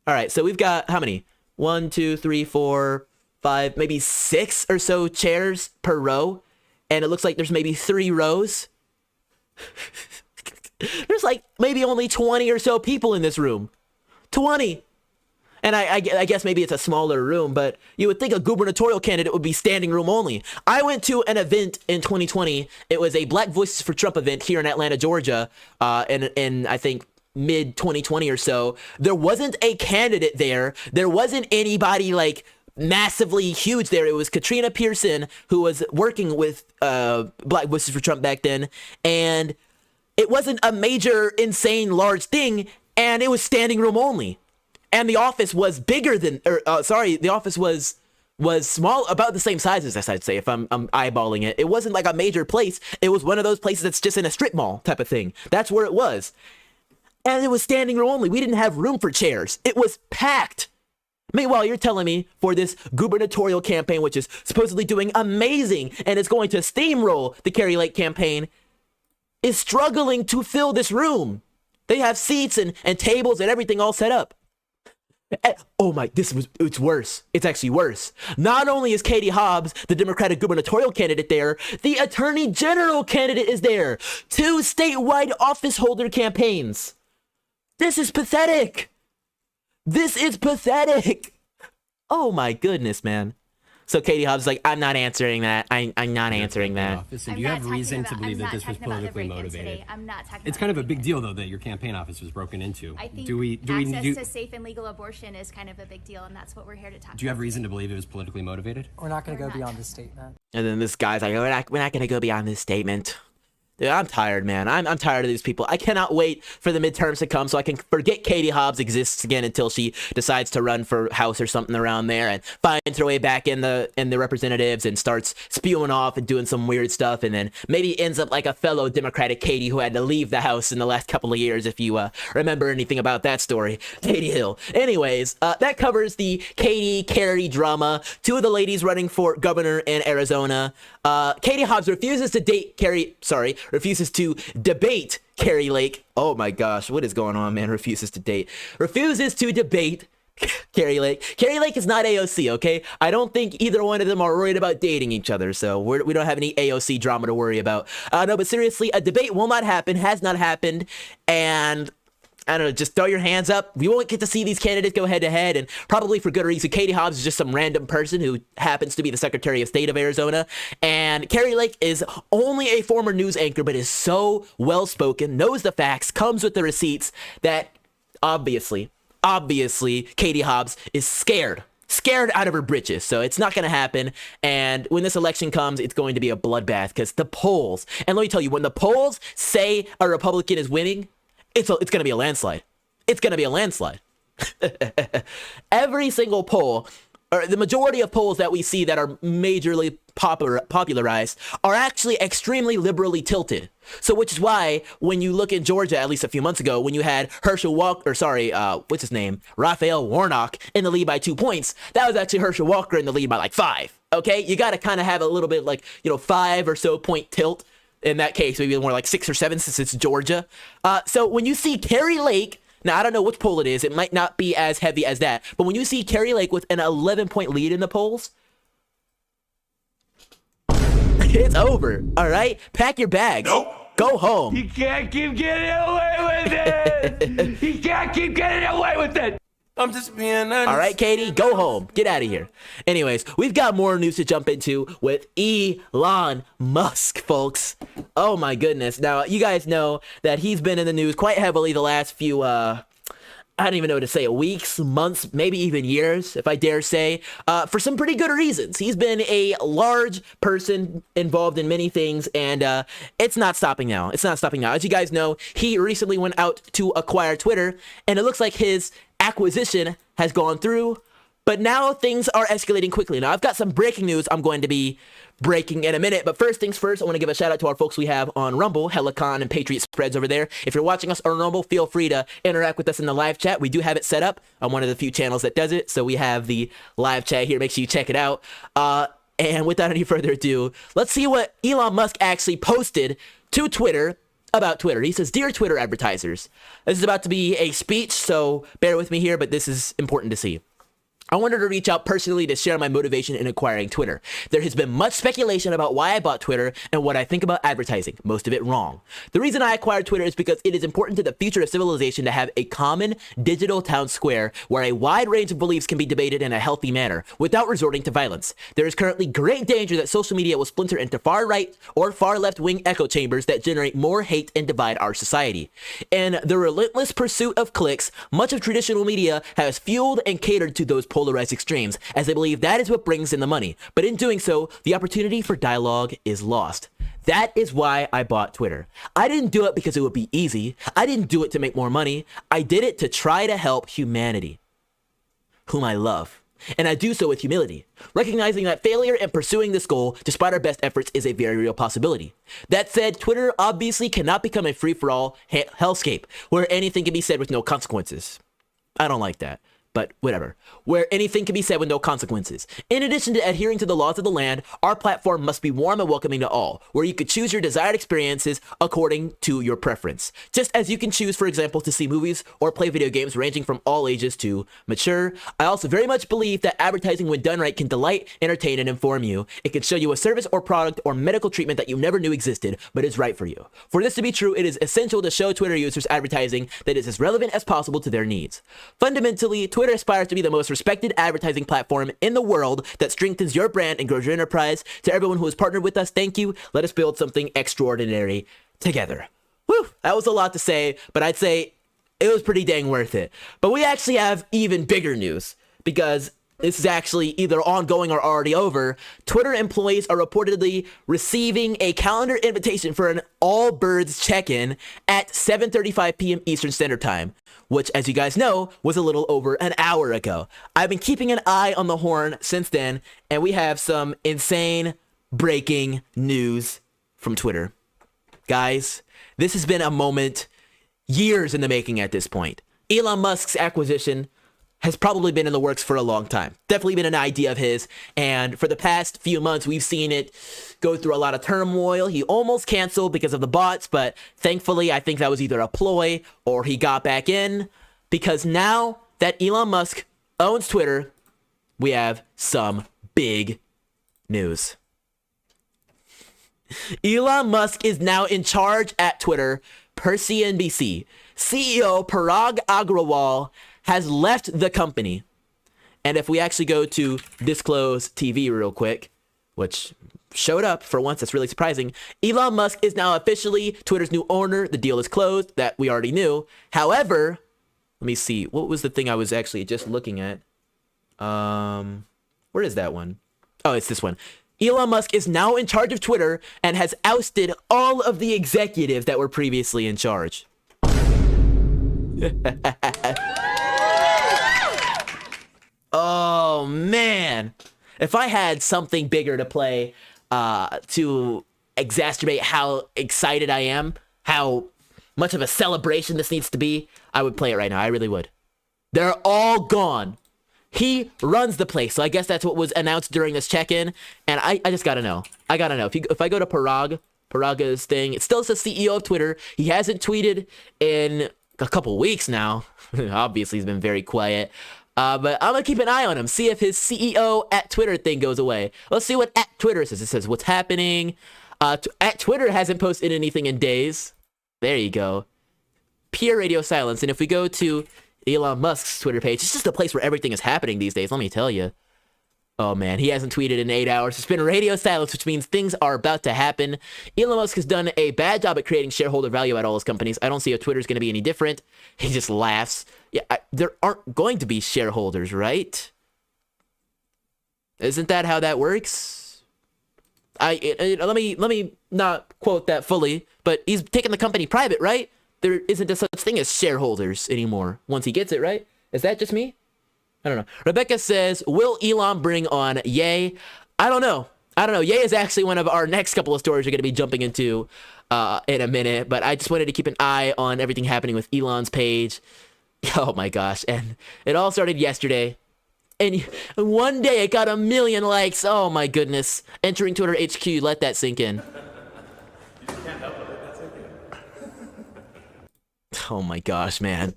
All right, so we've got how many? 1, 2, 3, 4, 5, maybe 6 or so chairs per row. And it looks like there's maybe 3 rows. There's like maybe only 20 or so people in this room. 20. And I guess maybe it's a smaller room, but you would think a gubernatorial candidate would be standing room only. I went to an event in 2020. It was a Black Voices for Trump event here in Atlanta, Georgia, in I think mid 2020 or so. There wasn't a candidate there. There wasn't anybody like massively huge there. It was Katrina Pearson, who was working with Black Voices for Trump back then, and it wasn't a major, insane, large thing, and it was standing room only. And the office was bigger than, the office was small, about the same size as this, I'd say, if I'm eyeballing it. It wasn't like a major place. It was one of those places that's just in a strip mall type of thing. That's where it was. And it was standing room only. We didn't have room for chairs. It was packed. Meanwhile, you're telling me for this gubernatorial campaign, which is supposedly doing amazing and is going to steamroll the Carrie Lake campaign, is struggling to fill this room. They have seats and tables and everything all set up. Oh my, it's worse. It's actually worse. Not only is Katie Hobbs the Democratic gubernatorial candidate there, the Attorney General candidate is there. 2 statewide office holder campaigns. This is pathetic. This is pathetic. Oh my goodness, man. So Katie Hobbs is like, I'm not answering that. I'm not answering that. Office, and do you have reason to believe that this was politically motivated? It's kind of a big deal, though, that your campaign office was broken into. I think access to safe and legal abortion is kind of a big deal, and that's what we're here to talk about. Do you have reason to believe it was politically motivated? We're not going to go beyond this statement. And then this guy's like, we're not going to go beyond this statement. Dude, I'm tired, man. I'm tired of these people. I cannot wait for the midterms to come so I can forget Katie Hobbs exists again until she decides to run for House or something around there and finds her way back in the representatives and starts spewing off and doing some weird stuff, and then maybe ends up like a fellow Democratic Katie who had to leave the House in the last couple of years, if you remember anything about that story. Katie Hill. Anyways, that covers the Katie Carey drama. Two of the ladies running for governor in Arizona. Katie Hobbs refuses to debate Carrie Lake. Oh my gosh, what is going on, man? Refuses to debate Carrie Lake. Carrie Lake is not AOC, okay? I don't think either one of them are worried about dating each other, so we don't have any AOC drama to worry about. No, but seriously, a debate will not happen, has not happened, and I don't know, just throw your hands up. We won't get to see these candidates go head-to-head, and probably for good reason. Katie Hobbs is just some random person who happens to be the Secretary of State of Arizona, and Carrie Lake is only a former news anchor, but is so well-spoken, knows the facts, comes with the receipts, that obviously, Katie Hobbs is scared out of her britches. So it's not going to happen. And when this election comes, it's going to be a bloodbath, because the polls, and let me tell you, when the polls say a Republican is winning, it's going to be a landslide. It's going to be a landslide. Every single poll, or the majority of polls that we see that are majorly popularized, are actually extremely liberally tilted. So which is why when you look in Georgia, at least a few months ago, when you had Raphael Warnock in the lead by 2 points, that was actually Herschel Walker in the lead by like 5. Okay, you got to kind of have a little bit like, 5 or so point tilt. In that case, maybe more like 6 or 7 since it's Georgia. So when you see Carrie Lake, now I don't know which poll it is, it might not be as heavy as that, but when you see Carrie Lake with an 11-point lead in the polls, it's over, all right? Pack your bags. Nope. Go home. You can't keep getting away with it. You can't keep getting away with it. I'm just being honest. All right, Katie, go home. Get out of here. Anyways, we've got more news to jump into with Elon Musk, folks. Oh my goodness. Now, you guys know that he's been in the news quite heavily the last few, I don't even know what to say, weeks, months, maybe even years, if I dare say, for some pretty good reasons. He's been a large person involved in many things, and it's not stopping now. It's not stopping now. As you guys know, he recently went out to acquire Twitter, and it looks like his acquisition has gone through, but now things are escalating quickly. Now, I've got some breaking news I'm going to be breaking in a minute, but first things first, I want to give a shout out to our folks we have on Rumble, Helicon and Patriot Spreads over there. If you're watching us on Rumble, feel free to interact with us in the live chat. We do have it set up on one of the few channels that does it, so we have the live chat here. Make sure you check it out. And without any further ado, let's see what Elon Musk actually posted to Twitter about Twitter. He says, "Dear Twitter advertisers," this is about to be a speech, so bear with me here, but this is important to see. "I wanted to reach out personally to share my motivation in acquiring Twitter. There has been much speculation about why I bought Twitter and what I think about advertising, most of it wrong. The reason I acquired Twitter is because it is important to the future of civilization to have a common digital town square where a wide range of beliefs can be debated in a healthy manner without resorting to violence. There is currently great danger that social media will splinter into far right or far left wing echo chambers that generate more hate and divide our society. In the relentless pursuit of clicks, much of traditional media has fueled and catered to those polarized extremes, as they believe that is what brings in the money. But in doing so, the opportunity for dialogue is lost. That is why I bought Twitter. I didn't do it because it would be easy. I didn't do it to make more money. I did it to try to help humanity, whom I love. And I do so with humility, recognizing that failure in pursuing this goal, despite our best efforts, is a very real possibility. That said, Twitter obviously cannot become a free-for-all hellscape, where anything can be said with no consequences. I don't like that. But whatever, where anything can be said with no consequences. In addition to adhering to the laws of the land, our platform must be warm and welcoming to all, where you could choose your desired experiences according to your preference. Just as you can choose, for example, to see movies or play video games ranging from all ages to mature. I also very much believe that advertising, when done right, can delight, entertain, and inform you. It can show you a service or product or medical treatment that you never knew existed, but is right for you. For this to be true, it is essential to show Twitter users advertising that is as relevant as possible to their needs. Fundamentally, Twitter Twitter aspires to be the most respected advertising platform in the world that strengthens your brand and grows your enterprise. To everyone who has partnered with us, thank you. Let us build something extraordinary together. Whew, that was a lot to say, but I'd say it was pretty dang worth it. But we actually have even bigger news, because this is actually either ongoing or already over. Twitter employees are reportedly receiving a calendar invitation for an all-birds check-in at 7:35 p.m. Eastern Standard Time, which, as you guys know, was a little over an hour ago. I've been keeping an eye on the horn since then, and we have some insane breaking news from Twitter. Guys, this has been a moment years in the making at this point. Elon Musk's acquisition has probably been in the works for a long time. Definitely been an idea of his. And for the past few months, we've seen it go through a lot of turmoil. He almost canceled because of the bots, but thankfully, I think that was either a ploy or he got back in, because now that Elon Musk owns Twitter, we have some big news. Elon Musk is now in charge at Twitter per CNBC. CEO Parag Agrawal has left the company. And if we actually go to Disclose TV real quick, which showed up for once, that's really surprising. Elon Musk is now officially Twitter's new owner. The deal is closed. That we already knew. However, let me see. What was the thing I was actually just looking at? Where is that one? Oh, it's this one. Elon Musk is now in charge of Twitter and has ousted all of the executives that were previously in charge. Oh, man. If I had something bigger to play to exacerbate how excited I am, how much of a celebration this needs to be, I would play it right now. I really would. They're all gone. He runs the place. So I guess that's what was announced during this check-in. And I just got to know. I got to know. If I go to Paraga's thing, it still says CEO of Twitter. He hasn't tweeted in a couple weeks now. Obviously, he's been very quiet. But I'm going to keep an eye on him. See if his CEO at Twitter thing goes away. Let's see what at Twitter says. It says what's happening. At Twitter hasn't posted anything in days. There you go. Pure radio silence. And if we go to Elon Musk's Twitter page, it's just a place where everything is happening these days, let me tell you. Oh man, he hasn't tweeted in 8 hours. It's been radio silence, which means things are about to happen. Elon Musk has done a bad job at creating shareholder value at all his companies. I don't see how Twitter's going to be any different. He just laughs. Yeah, there aren't going to be shareholders, right? Isn't that how that works? Let me not quote that fully, but he's taking the company private, right? There isn't a such thing as shareholders anymore once he gets it, right? Is that just me? I don't know. Rebecca says, will Elon bring on Ye? I don't know. Ye is actually one of our next couple of stories we're going to be jumping into in a minute, but I just wanted to keep an eye on everything happening with Elon's page. Oh my gosh. And it all started yesterday. And one day it got 1 million likes. Oh my goodness. Entering Twitter HQ, let that sink in. Oh my gosh, man.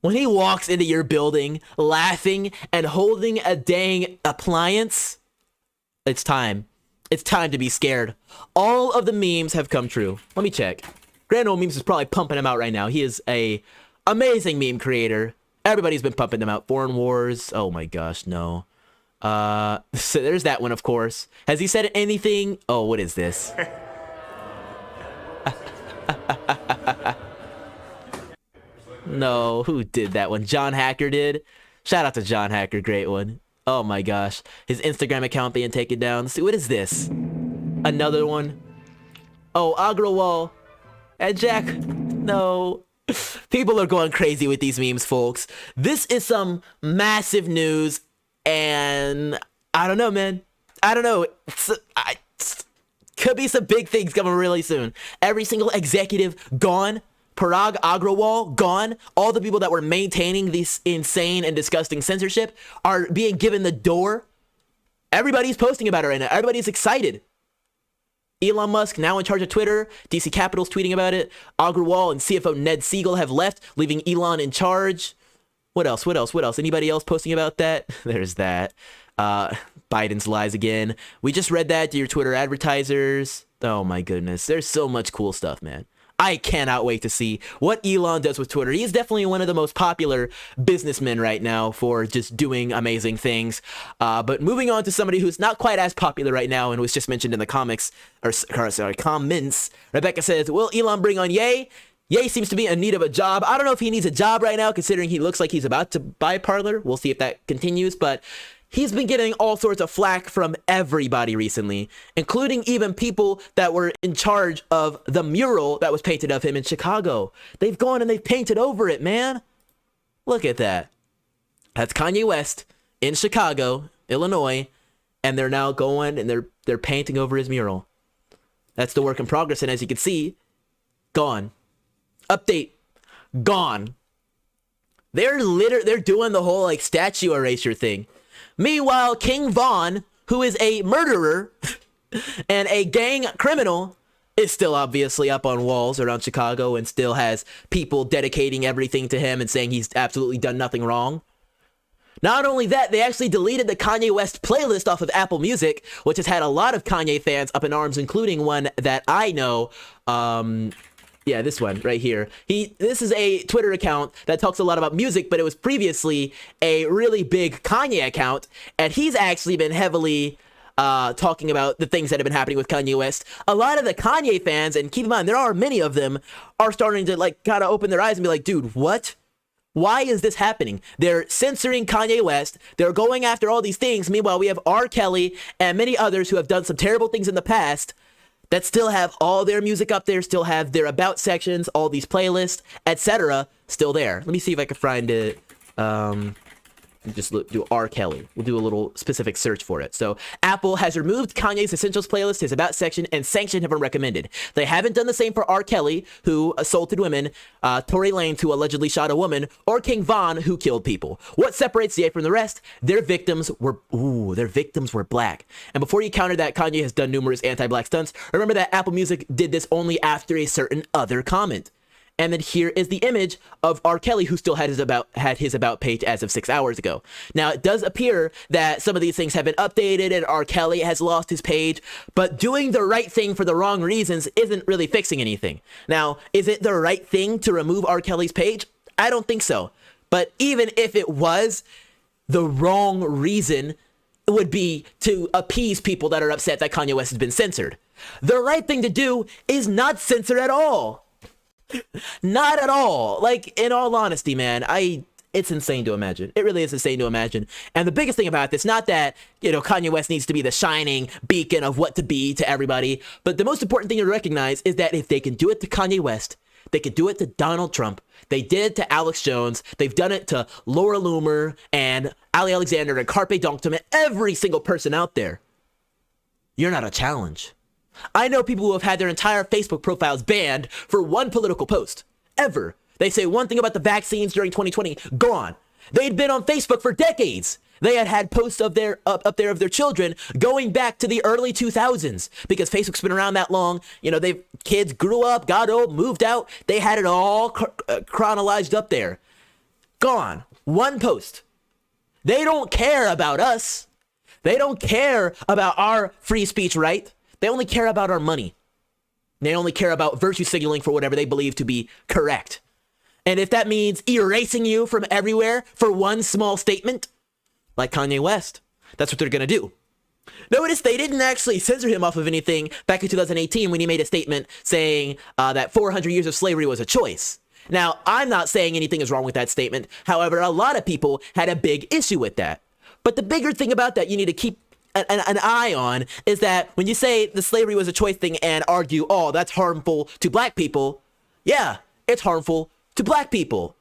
When he walks into your building laughing and holding a dang appliance, it's time. It's time to be scared. All of the memes have come true. Let me check. Grand Old Memes is probably pumping him out right now. He is a amazing meme creator. Everybody's been pumping them out. Foreign Wars. Oh my gosh, no. So there's that one, of course. Has he said anything? Oh, what is this? No, who did that one? John Hacker did. Shout out to John Hacker, great one. Oh my gosh. His Instagram account being taken down. See, what is this? Another one? Oh, Agrawal. And Jack. No. People are going crazy with these memes, folks. This is some massive news, and I don't know, man. I don't know. Could be some big things coming really soon. Every single executive gone. Parag Agrawal gone. All the people that were maintaining this insane and disgusting censorship are being given the door. Everybody's posting about it right now. Everybody's excited. Elon Musk now in charge of Twitter. DC Capital's tweeting about it. Agrawal and CFO Ned Siegel have left, leaving Elon in charge. What else? Anybody else posting about that? There's that. Biden's lies again. We just read that to your Twitter advertisers. Oh my goodness. There's so much cool stuff, man. I cannot wait to see what Elon does with Twitter. He's definitely one of the most popular businessmen right now for just doing amazing things. But moving on to somebody who's not quite as popular right now and was just mentioned in the comments, Rebecca says, will Elon bring on Ye? Ye seems to be in need of a job. I don't know if he needs a job right now, considering he looks like he's about to buy Parler. We'll see if that continues, but he's been getting all sorts of flack from everybody recently, including even people that were in charge of the mural that was painted of him in Chicago. They've gone and they've painted over it, man. Look at that. That's Kanye West in Chicago, Illinois, and they're now going and they're painting over his mural. That's the work in progress, and as you can see, gone. Update, gone. They're doing the whole like statue erasure thing. Meanwhile, King Von, who is a murderer and a gang criminal, is still obviously up on walls around Chicago and still has people dedicating everything to him and saying he's absolutely done nothing wrong. Not only that, they actually deleted the Kanye West playlist off of Apple Music, which has had a lot of Kanye fans up in arms, including one that I know. Yeah, this one right here. This is a Twitter account that talks a lot about music, but it was previously a really big Kanye account, and he's actually been heavily talking about the things that have been happening with Kanye West. A lot of the Kanye fans, and keep in mind, there are many of them, are starting to like kind of open their eyes and be like, dude, what? Why is this happening? They're censoring Kanye West. They're going after all these things. Meanwhile, we have R. Kelly and many others who have done some terrible things in the past that still have all their music up there, still have their about sections, all these playlists, etc. still there. Let me see if I can find it. Just do R. Kelly. We'll do a little specific search for it. So Apple has removed Kanye's Essentials playlist, his About section, and Sanction have been recommended. They haven't done the same for R. Kelly, who assaulted women, Tory Lanez, who allegedly shot a woman, or King Von, who killed people. What separates Ye from the rest? Their victims were black. And before you counter that Kanye has done numerous anti-black stunts, remember that Apple Music did this only after a certain other comment. And then here is the image of R. Kelly, who still had his about page as of 6 hours ago. Now, it does appear that some of these things have been updated and R. Kelly has lost his page, but doing the right thing for the wrong reasons isn't really fixing anything. Now, is it the right thing to remove R. Kelly's page? I don't think so. But even if it was, the wrong reason would be to appease people that are upset that Kanye West has been censored. The right thing to do is not censor at all. Not at all. Like, in all honesty, man, it's insane to imagine. It really is insane to imagine. And the biggest thing about this, not that, Kanye West needs to be the shining beacon of what to be to everybody, but the most important thing to recognize is that if they can do it to Kanye West, they could do it to Donald Trump. They did it to Alex Jones. They've done it to Laura Loomer and Ali Alexander and Carpe Diem and every single person out there. You're not a challenge. I know people who have had their entire Facebook profiles banned for one political post. Ever. They say one thing about the vaccines during 2020, gone. They'd been on Facebook for decades. They had posts of their up there of their children going back to the early 2000s because Facebook's been around that long. Kids grew up, got old, moved out. They had it all chronologized up there. Gone. One post. They don't care about us. They don't care about our free speech right. They only care about our money. They only care about virtue signaling for whatever they believe to be correct. And if that means erasing you from everywhere for one small statement, like Kanye West, that's what they're going to do. Notice they didn't actually censor him off of anything back in 2018 when he made a statement saying that 400 years of slavery was a choice. Now, I'm not saying anything is wrong with that statement. However, a lot of people had a big issue with that. But the bigger thing about that you need to keep an eye on is that when you say the slavery was a choice thing and argue, oh, that's harmful to black people. Yeah, it's harmful to black people.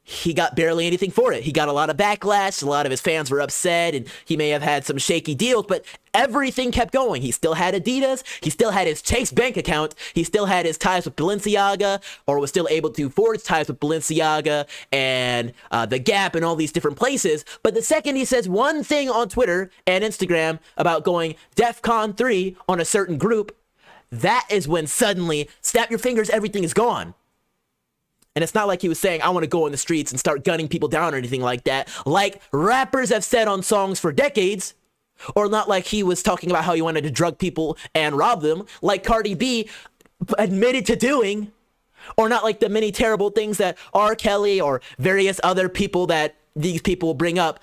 He got barely anything for it. He got a lot of backlash. A lot of his fans were upset and he may have had some shaky deals, but everything kept going. He still had Adidas. He still had his Chase bank account. He still had his ties with Balenciaga, or was still able to forge ties with Balenciaga and The Gap and all these different places. But the second he says one thing on Twitter and Instagram about going DEFCON 3 on a certain group, that is when suddenly, snap your fingers, everything is gone. And it's not like he was saying, I want to go in the streets and start gunning people down or anything like that, like rappers have said on songs for decades. Or not like he was talking about how he wanted to drug people and rob them, like Cardi B admitted to doing or not like the many terrible things that R. Kelly or various other people that these people bring up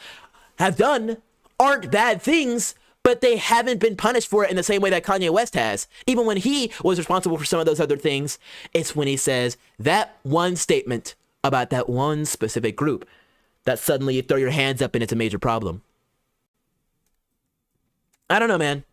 have done aren't bad things, but they haven't been punished for it in the same way that Kanye West has. Even when he was responsible for some of those other things, it's when he says that one statement about that one specific group that suddenly you throw your hands up and it's a major problem. I don't know, man.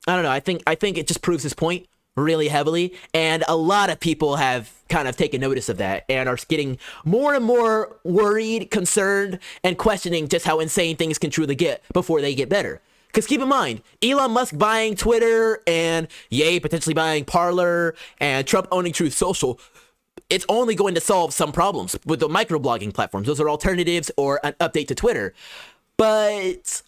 I don't know. I think it just proves his point really heavily, and a lot of people have kind of taken notice of that and are getting more and more worried, concerned, and questioning just how insane things can truly get before they get better. Because keep in mind, Elon Musk buying Twitter and Ye potentially buying Parler and Trump owning Truth Social, it's only going to solve some problems with the microblogging platforms. Those are alternatives or an update to Twitter. But,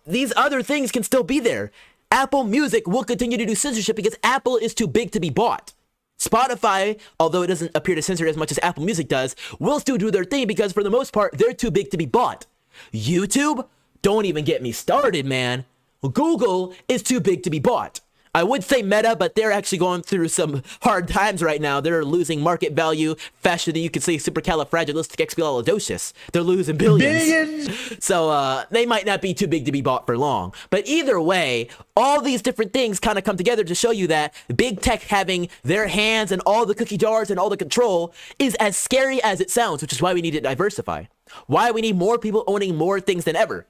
these other things can still be there. Apple Music will continue to do censorship because Apple is too big to be bought. Spotify, although it doesn't appear to censor as much as Apple Music does, will still do their thing because for the most part, they're too big to be bought. YouTube? Don't even get me started, man. Google is too big to be bought. I would say Meta, but they're actually going through some hard times right now. They're losing market value faster than you could say supercalifragilisticexpialidocious. They're losing billions. So they might not be too big to be bought for long. But either way, all these different things kind of come together to show you that big tech having their hands and all the cookie jars and all the control is as scary as it sounds, which is why we need to diversify. Why we need more people owning more things than ever.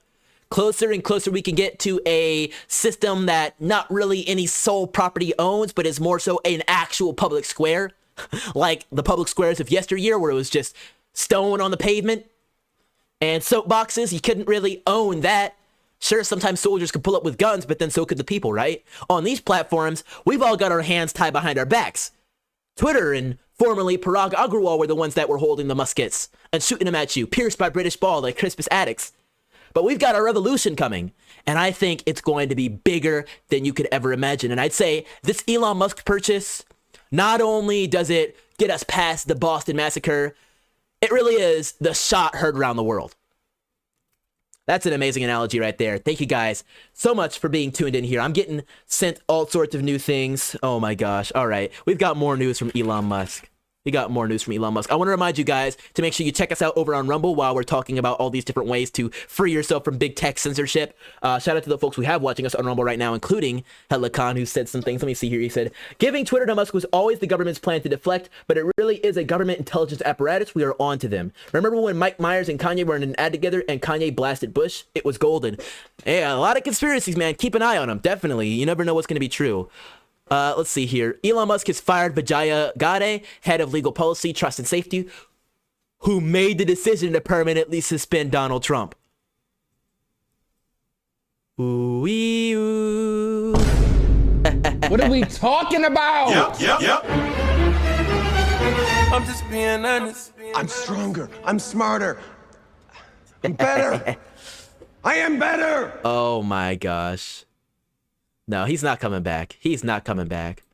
Closer and closer we can get to a system that not really any sole property owns, but is more so an actual public square, like the public squares of yesteryear where it was just stone on the pavement and soapboxes. You couldn't really own that. Sure, sometimes soldiers could pull up with guns, but then so could the people, right? On these platforms, we've all got our hands tied behind our backs. Twitter and formerly Parag Agrawal were the ones that were holding the muskets and shooting them at you, pierced by British ball like Crispus Attucks. But we've got a revolution coming, and I think it's going to be bigger than you could ever imagine. And I'd say this Elon Musk purchase, not only does it get us past the Boston Massacre, it really is the shot heard around the world. That's an amazing analogy right there. Thank you guys so much for being tuned in here. I'm getting sent all sorts of new things. Oh my gosh. All right. We've got more news from Elon Musk. We got more news from Elon Musk. I want to remind you guys to make sure you check us out over on Rumble while we're talking about all these different ways to free yourself from big tech censorship. Shout out to the folks we have watching us on Rumble right now, including Hella Khan, who said some things. Let me see here. He said, giving Twitter to Musk was always the government's plan to deflect, but it really is a government intelligence apparatus. We are on to them. Remember when Mike Myers and Kanye were in an ad together and Kanye blasted Bush? It was golden. Yeah, a lot of conspiracies, man. Keep an eye on them. Definitely. You never know what's going to be true. Let's see here. Elon Musk has fired Vijaya Gadde, head of legal policy, trust and safety, who made the decision to permanently suspend Donald Trump. Ooh-wee, ooh. What are we talking about? Yep. I'm just being honest. I'm stronger. I'm smarter. I'm better. I am better. Oh my gosh. No, he's not coming back. He's not coming back.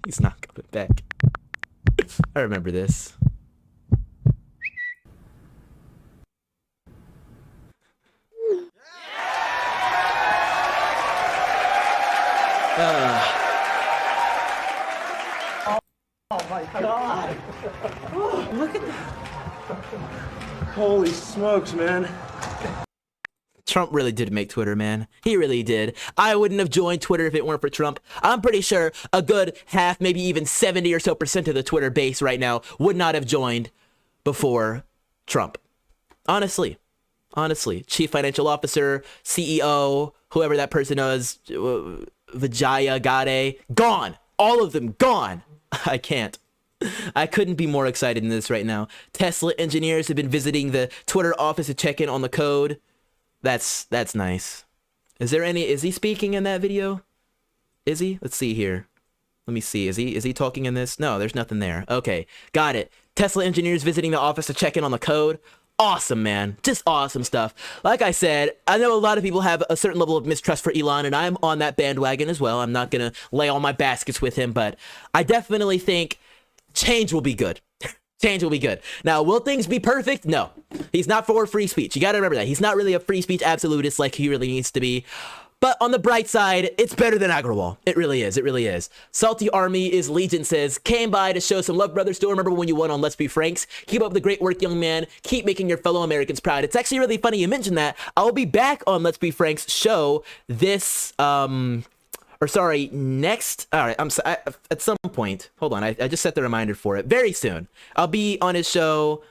He's not coming back. I remember this. Oh my God. Look at that. Holy smokes, man. Trump really did make Twitter, man. He really did. I wouldn't have joined Twitter if it weren't for Trump. I'm pretty sure a good half, maybe even 70 or so % of the Twitter base right now would not have joined before Trump. Honestly. Chief Financial Officer, CEO, whoever that person is, Vijaya Gadde, gone. All of them gone. I can't. I couldn't be more excited than this right now. Tesla engineers have been visiting the Twitter office to check in on the code. That's nice. Is he speaking in that video? Is he? Let's see here. Let me see. Is he talking in this? No, there's nothing there. Okay, got it. Tesla engineers visiting the office to check in on the code. Awesome, man. Just awesome stuff. Like I said, I know a lot of people have a certain level of mistrust for Elon, and I'm on that bandwagon as well. I'm not going to lay all my baskets with him, but I definitely think change will be good. Change will be good. Now, will things be perfect? No. He's not for free speech. You got to remember that. He's not really a free speech absolutist like he really needs to be. But on the bright side, it's better than Agrawal. It really is. It really is. Salty Army is Legion says, came by to show some love, brother. Still remember when you won on Let's Be Franks. Keep up the great work, young man. Keep making your fellow Americans proud. It's actually really funny you mentioned that. I'll be back on Let's Be Franks show this, next, all right, at some point. Hold on, I just set the reminder for it. Very soon. I'll be on his show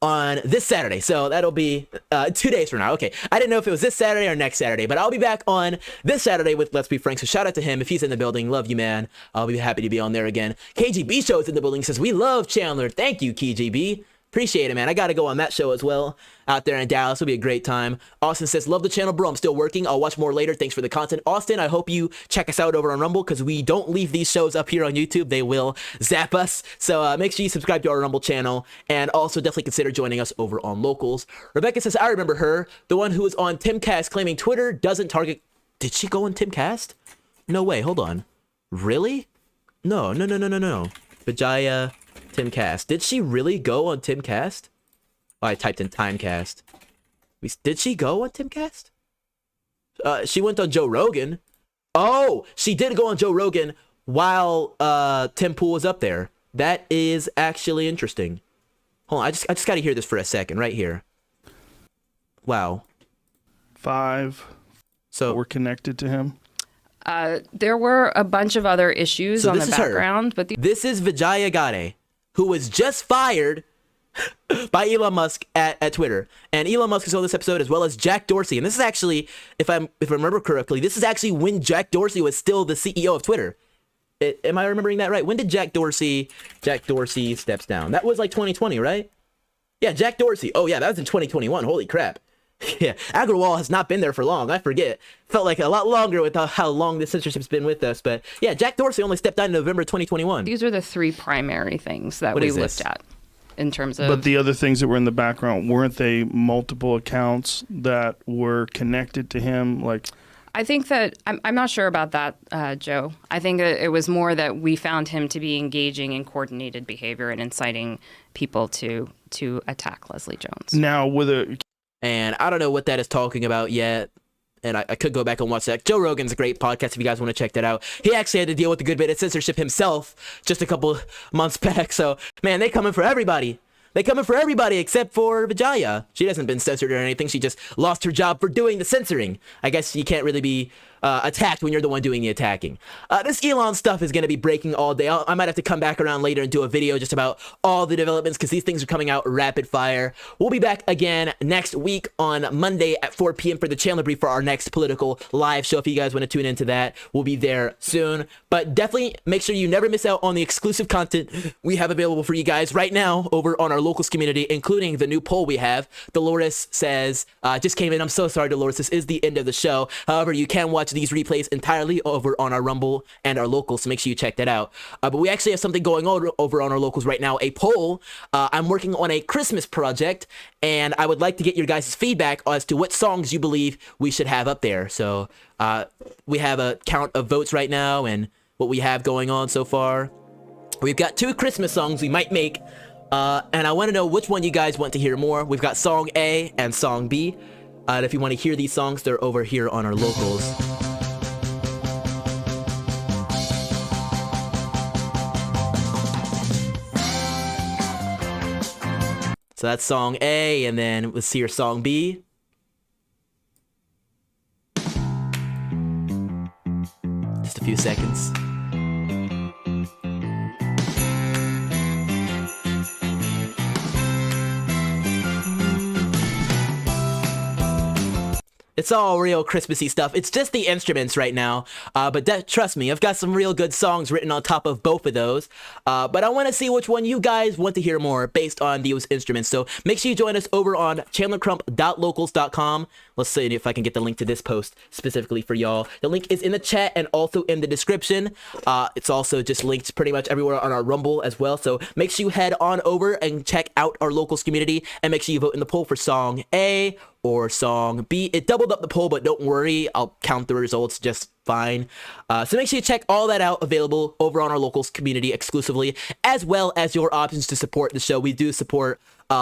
on this Saturday, so that'll be 2 days from now. Okay, I didn't know if it was this Saturday or next Saturday, but I'll be back on this Saturday with Let's Be Frank, so shout out to him if he's in the building. Love you, man. I'll be happy to be on there again. KGB show is in the building. He says, we love Chandler. Thank you, KGB. Appreciate it, man. I gotta go on that show as well out there in Dallas. It'll be a great time. Austin says, love the channel, bro. I'm still working. I'll watch more later. Thanks for the content. Austin, I hope you check us out over on Rumble, because we don't leave these shows up here on YouTube. They will zap us. So make sure you subscribe to our Rumble channel, and also definitely consider joining us over on Locals. Rebecca says, I remember her, the one who was on Timcast claiming Twitter doesn't target. Did she go on Timcast? No way. Hold on. Really? No. Vijaya Timcast. Did she really go on Timcast? Oh, I typed in Timecast. Did she go on Timcast? She went on Joe Rogan. Oh, she did go on Joe Rogan while Tim Pool was up there. That is actually interesting. Hold on, I just got to hear this for a second right here. Wow. 5. So we're connected to him. There were a bunch of other issues on the background, but this is Vijaya Gade, who was just fired by Elon Musk at Twitter. And Elon Musk is on this episode, as well as Jack Dorsey. And this is actually, if I remember correctly, this is actually when Jack Dorsey was still the CEO of Twitter. Am I remembering that right? When did Jack Dorsey steps down? That was like 2020, right? Yeah, Jack Dorsey. Oh yeah, that was in 2021. Holy crap. Yeah, Agrawal has not been there for long. I forget. Felt like a lot longer with how long the censorship's been with us. But yeah, Jack Dorsey only stepped down in November 2021. These are the 3 primary things that we looked at in terms of... But the other things that were in the background, weren't they multiple accounts that were connected to him? Like, I think that, I'm not sure about that, Joe. I think that it was more that we found him to be engaging in coordinated behavior and inciting people to attack Leslie Jones. Now, with a... And I don't know what that is talking about yet. And I could go back and watch that. Joe Rogan's a great podcast if you guys want to check that out. He actually had to deal with a good bit of censorship himself just a couple months back. So, man, they coming for everybody. They coming for everybody except for Vijaya. She hasn't been censored or anything. She just lost her job for doing the censoring. I guess you can't really be attacked when you're the one doing the attacking. This Elon stuff is going to be breaking all day. I might have to come back around later and do a video just about all the developments, because these things are coming out rapid fire. We'll be back again next week on Monday at 4 p.m. for the Chandler Brief for our next political live show. If you guys want to tune into that, we'll be there soon. But definitely make sure you never miss out on the exclusive content we have available for you guys right now over on our Locals community, including the new poll we have. Dolores says, just came in. I'm so sorry, Dolores. This is the end of the show. However, you can watch these replays entirely over on our Rumble and our Locals, so make sure you check that out. But we actually have something going on over on our Locals right now, a poll. I'm working on a Christmas project, and I would like to get your guys' feedback as to what songs you believe we should have up there. So we have a count of votes right now and what we have going on so far. We've got 2 Christmas songs we might make, and I want to know which one you guys want to hear more. We've got Song A and Song B. And if you want to hear these songs, they're over here on our Locals. So that's Song A, and then let's hear Song B. Just a few seconds. It's all real Christmassy stuff. It's just the instruments right now. But trust me, I've got some real good songs written on top of both of those. But I want to see which one you guys want to hear more based on those instruments. So make sure you join us over on chandlercrump.locals.com. Let's see if I can get the link to this post specifically for y'all. The link is in the chat and also in the description. It's also just linked pretty much everywhere on our Rumble as well. So make sure you head on over and check out our Locals community, and make sure you vote in the poll for Song A or Song B. It doubled up the poll, but don't worry, I'll count the results just fine. So make sure you check all that out, available over on our Locals community exclusively, as well as your options to support the show. We do support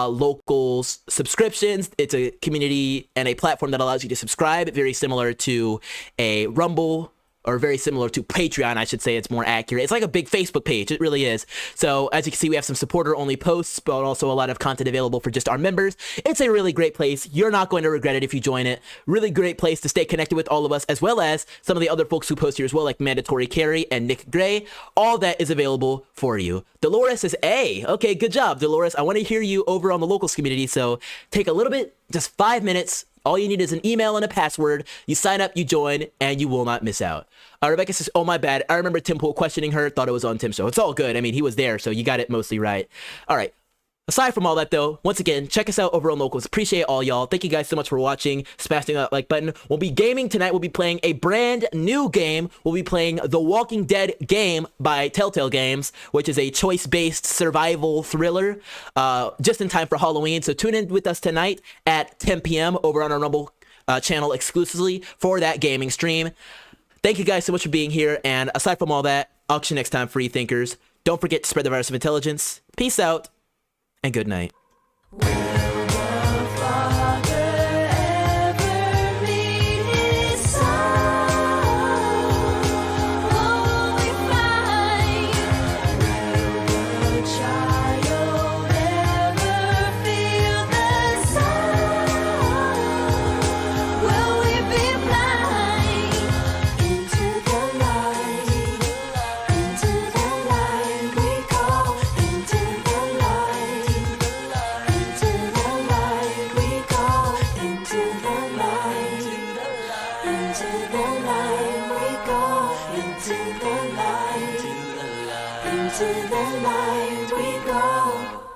locals subscriptions. It's a community and a platform that allows you to subscribe, very similar to a Rumble, or very similar to Patreon, I should say. It's more accurate. It's like a big Facebook page. It really is. So as you can see, we have some supporter-only posts, but also a lot of content available for just our members. It's a really great place. You're not going to regret it if you join it. Really great place to stay connected with all of us, as well as some of the other folks who post here as well, like Mandatory Carey and Nick Gray. All that is available for you. Dolores is A. Okay, good job, Dolores. I want to hear you over on the locals community, so take a little bit, just 5 minutes. All you need is an email and a password. You sign up, you join, and you will not miss out. Rebecca says, oh, my bad. I remember Tim Pool questioning her, thought it was on Tim's show. It's all good. I mean, he was there, so you got it mostly right. All right. Aside from all that, though, once again, check us out over on Locals. Appreciate all y'all. Thank you guys so much for watching, smashing that like button. We'll be gaming tonight. We'll be playing a brand new game. We'll be playing The Walking Dead game by Telltale Games, which is a choice-based survival thriller, just in time for Halloween. So tune in with us tonight at 10 p.m. over on our Rumble channel exclusively for that gaming stream. Thank you guys so much for being here. And aside from all that, I'll catch you next time, free thinkers. Don't forget to spread the virus of intelligence. Peace out. And good night. Into the light we go.